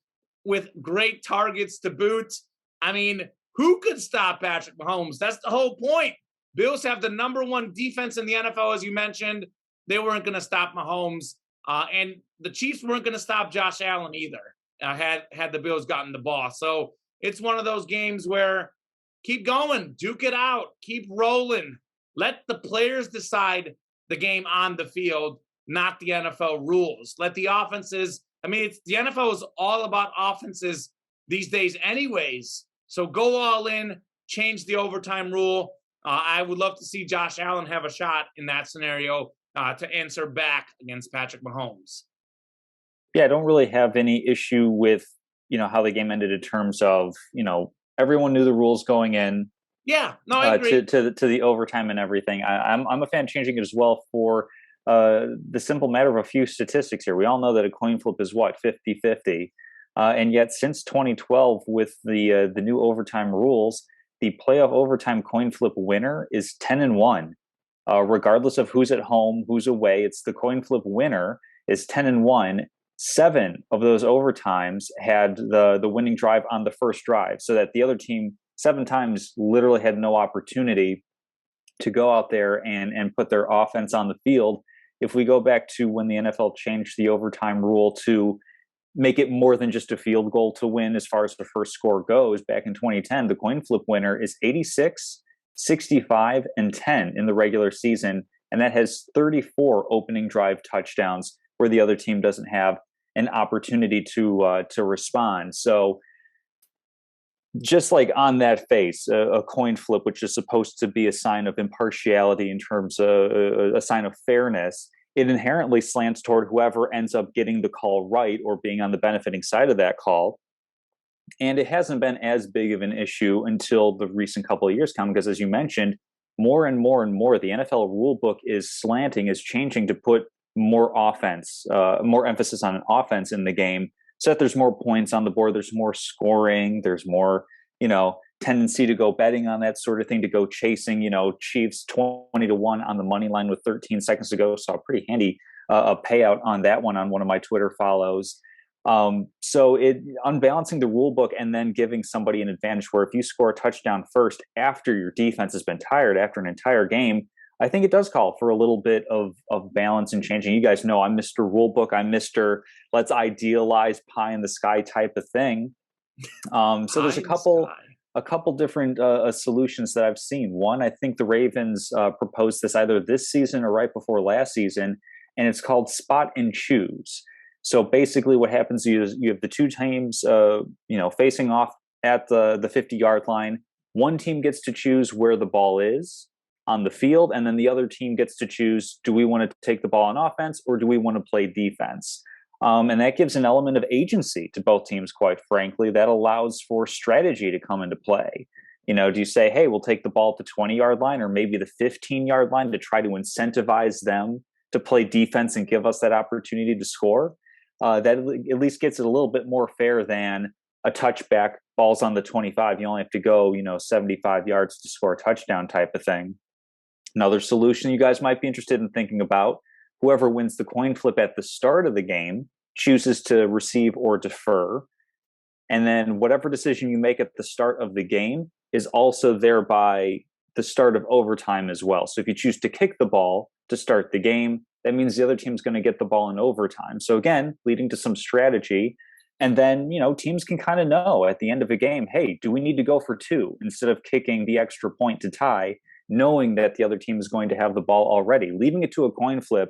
with great targets to boot. I mean, who could stop Patrick Mahomes? That's the whole point. Bills have the #1 defense in the NFL, as you mentioned. They weren't going to stop Mahomes. And the Chiefs weren't going to stop Josh Allen either, had the Bills gotten the ball. So it's one of those games where keep going, duke it out, keep rolling. Let the players decide the game on the field, not the NFL rules. Let the offenses, I mean, the NFL is all about offenses these days anyways. So go all in, change the overtime rule. I would love to see Josh Allen have a shot in that scenario to answer back against Patrick Mahomes. Yeah, I don't really have any issue with, you know, how the game ended in terms of, you know, everyone knew the rules going in. Yeah, no, I agree. To the overtime and everything. I'm a fan of changing it as well for the simple matter of a few statistics here. We all know that a coin flip is what, 50-50. And yet since 2012 with the new overtime rules, the playoff overtime coin flip winner is 10-1. Regardless of who's at home, who's away, it's the coin flip winner is 10-1. 7 of those overtimes had the winning drive on the first drive, so that the other team 7 times literally had no opportunity to go out there and put their offense on the field. If we go back to when the NFL changed the overtime rule to make it more than just a field goal to win as far as the first score goes, back in 2010, the coin flip winner is 86, 65, and 10 in the regular season, and that has 34 opening drive touchdowns where the other team doesn't have an opportunity to respond. So just like on that face, a coin flip, which is supposed to be a sign of impartiality in terms of a sign of fairness, it inherently slants toward whoever ends up getting the call right or being on the benefiting side of that call. And it hasn't been as big of an issue until the recent couple of years come, because as you mentioned, more and more and more, the NFL rule book is slanting, is changing to put more offense, more emphasis on an offense in the game, so that there's more points on the board, there's more scoring, there's more, tendency to go betting on that sort of thing, to go chasing, Chiefs 20-1 on the money line with 13 seconds to go. Saw a pretty handy a payout on that one on of my Twitter follows. So unbalancing the rule book and then giving somebody an advantage where if you score a touchdown first after your defense has been tired after an entire game, I think it does call for a little bit of balance and changing. You guys know I'm Mr. Rulebook. I'm Mr. Let's idealize pie in the sky type of thing. So there's a couple different solutions that I've seen. One, I think the Ravens proposed this either this season or right before last season, and it's called spot and choose. So basically what happens is you have the two teams, facing off at the 50-yard line. One team gets to choose where the ball is on the field, and then the other team gets to choose, do we want to take the ball on offense or do we want to play defense? And that gives an element of agency to both teams, quite frankly. That allows for strategy to come into play. Do you say, hey, we'll take the ball at the 20-yard line or maybe the 15-yard line to try to incentivize them to play defense and give us that opportunity to score? That at least gets it a little bit more fair than a touchback, balls on the 25. You only have to go, 75 yards to score a touchdown type of thing. Another solution you guys might be interested in thinking about, whoever wins the coin flip at the start of the game chooses to receive or defer. And then whatever decision you make at the start of the game is also thereby the start of overtime as well. So if you choose to kick the ball to start the game, that means the other team's going to get the ball in overtime. So again, leading to some strategy. And then, teams can kind of know at the end of a game, hey, do we need to go for two instead of kicking the extra point to tie, knowing that the other team is going to have the ball already? Leaving it to a coin flip,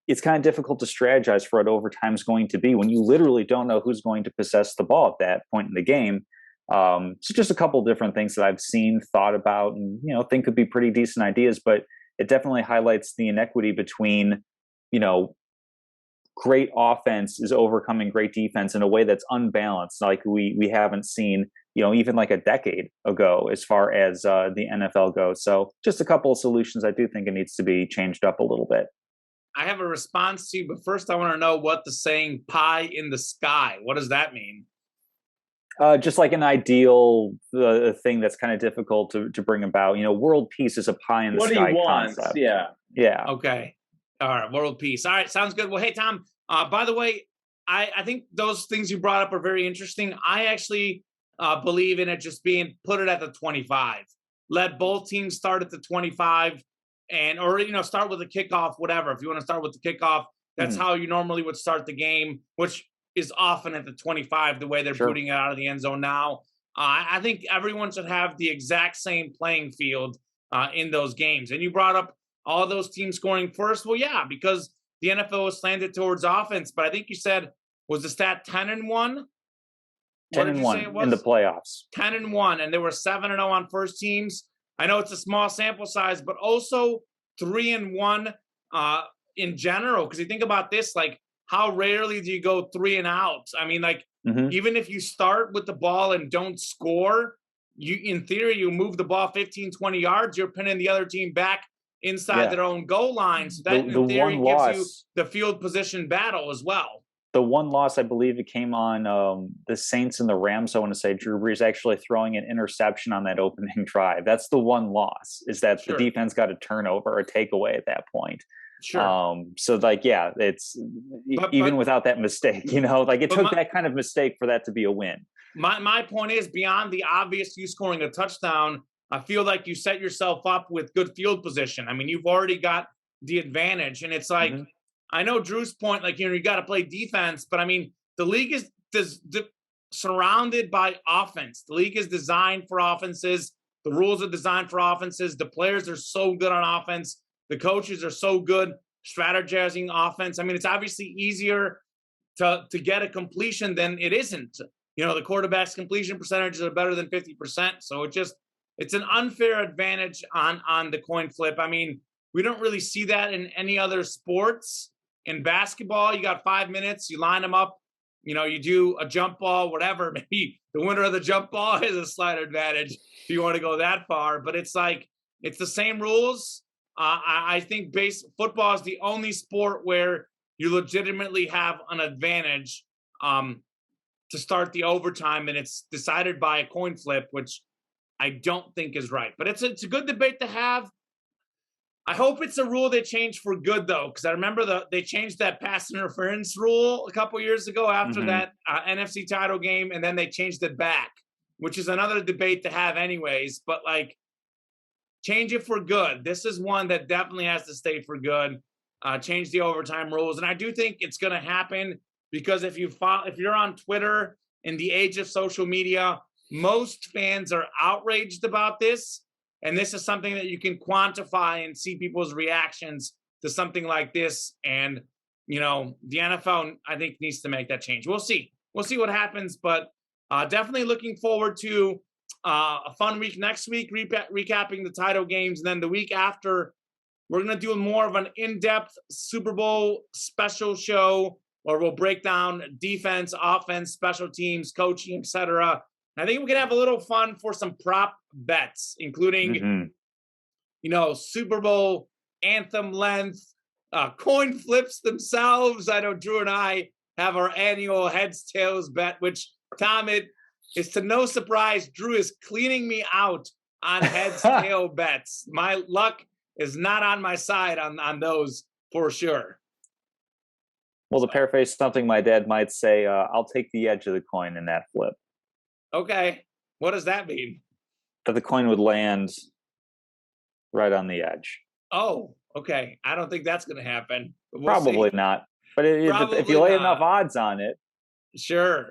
it's kind of difficult to strategize for what overtime is going to be when you literally don't know who's going to possess the ball at that point in the game. So just a couple different things that I've seen, thought about, and, think could be pretty decent ideas, but it definitely highlights the inequity between, great offense is overcoming great defense in a way that's unbalanced, like we haven't seen, even like a decade ago as far as the NFL goes. So just a couple of solutions. I do think it needs to be changed up a little bit. I have a response to you, but first I want to know what the saying pie in the sky, what does that mean? Just like an ideal thing that's kind of difficult to bring about. World peace is a pie in the sky What he wants, concept. Yeah. Okay. All right. World peace. All right. Sounds good. Well, hey, Tom, by the way, I think those things you brought up are very interesting. I actually believe in it just being put it at the 25. Let both teams start at the 25 or start with a kickoff, whatever. If you want to start with the kickoff, that's how you normally would start the game, which is often at the 25, the way they're booting it out of the end zone now. I think everyone should have the exact same playing field in those games. And you brought up all those teams scoring first. Well, yeah, because the NFL is slanted towards offense. But I think you said, was the stat 10-1? 10-1 in the playoffs. 10-1, and there were 7-0 on first teams. I know it's a small sample size, but also 3-1 in general. Because you think about this, like, how rarely do you go 3 and out? I mean, like, even if you start with the ball and don't score, in theory, you move the ball 15, 20 yards, you're pinning the other team back inside their own goal line. So that, in theory, gives you the field position battle as well. The one loss, I believe it came on the Saints and the Rams. I want to say Drew Brees actually throwing an interception on that opening drive. That's the one loss, is that the defense got a turnover or a takeaway at that point. Sure. So it's even without that mistake, it took that kind of mistake for that to be a win. My point is, beyond the obvious you scoring a touchdown, I feel like you set yourself up with good field position. I mean, you've already got the advantage, and it's like, I know Drew's point, like, you got to play defense, but I mean, the league is surrounded by offense. The league is designed for offenses. The rules are designed for offenses. The players are so good on offense. The coaches are so good strategizing offense. I mean, it's obviously easier to get a completion than it isn't. The quarterback's completion percentages are better than 50%. So it's an unfair advantage on the coin flip. I mean, we don't really see that in any other sports. In basketball, you got 5 minutes, you line them up you do a jump ball, whatever. Maybe the winner of the jump ball is a slight advantage if you want to go that far. But it's like it's the same rules. I think football is the only sport where you legitimately have an advantage to start the overtime, and it's decided by a coin flip, which I don't think is right. But it's a good debate to have. I hope it's a rule they changed for good, though, because I remember they changed that pass interference rule a couple years ago after that NFC title game, and then they changed it back, which is another debate to have anyways. But, like, change it for good. This is one that definitely has to stay for good. Change the overtime rules. And I do think it's going to happen because if you're on Twitter in the age of social media, most fans are outraged about this. And this is something that you can quantify and see people's reactions to something like this. And, the NFL, I think, needs to make that change. We'll see. We'll see what happens. But definitely looking forward to a fun week next week, recapping the title games. And then the week after, we're going to do more of an in-depth Super Bowl special show where we'll break down defense, offense, special teams, coaching, etc. I think we can have a little fun for some prop bets, including, Super Bowl anthem length, coin flips themselves. I know Drew and I have our annual heads, tails bet, which, Tom, it is to no surprise, Drew is cleaning me out on heads, tail bets. My luck is not on my side on those for sure. Well, to paraphrase something my dad might say, I'll take the edge of the coin in that flip. Okay. What does that mean? That the coin would land right on the edge. Oh, okay. I don't think that's going to happen. We'll Probably see. Not. But if you lay enough odds on it. Sure.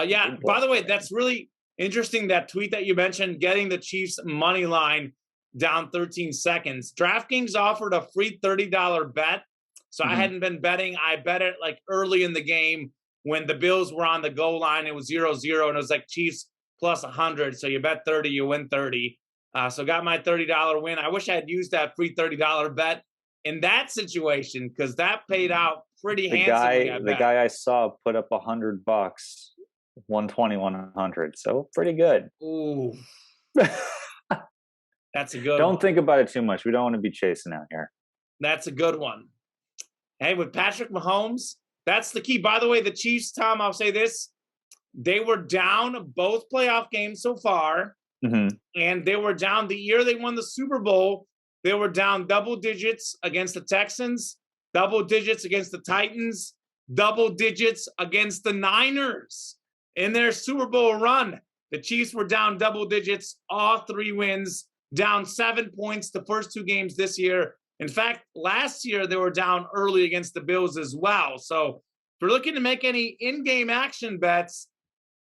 Yeah, by the way, that's really interesting, that tweet that you mentioned, getting the Chiefs money line down 13 seconds. DraftKings offered a free $30 bet. So I hadn't been betting. I bet it like early in the game when the Bills were on the goal line. It was 0-0, and it was like Chiefs plus 100. So you bet 30, you win 30. So got my $30 win. I wish I had used that free $30 bet in that situation because that paid out pretty handsomely. The guy I saw put up $100, 120, 100. So pretty good. Ooh. That's a good one. Don't think about it too much. We don't want to be chasing out here. That's a good one. Hey, with Patrick Mahomes, that's the key. By the way, the Chiefs, Tom, I'll say this. They were down both playoff games so far, and they were down the year they won the Super Bowl. They were down double digits against the Texans, double digits against the Titans, double digits against the Niners in their Super Bowl run. The Chiefs were down double digits, all 3 wins, down 7 points the first 2 games this year. In fact, last year they were down early against the Bills as well. So if you're looking to make any in-game action bets,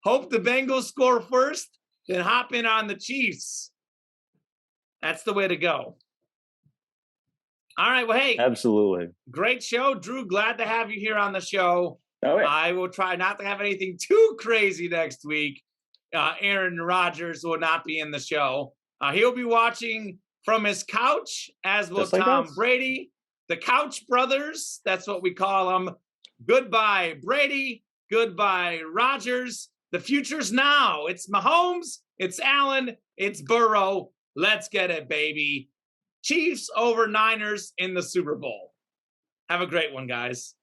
hope the Bengals score first, then hop in on the Chiefs. That's the way to go. All right. Well, hey. Absolutely. Great show. Drew, glad to have you here on the show. Oh, yeah. I will try not to have anything too crazy next week. Aaron Rodgers will not be in the show. He'll be watching from his couch, as will Tom Brady. The Couch Brothers, that's what we call them. Goodbye, Brady. Goodbye, Rodgers. The future's now. It's Mahomes. It's Allen. It's Burrow. Let's get it, baby. Chiefs over Niners in the Super Bowl. Have a great one, guys.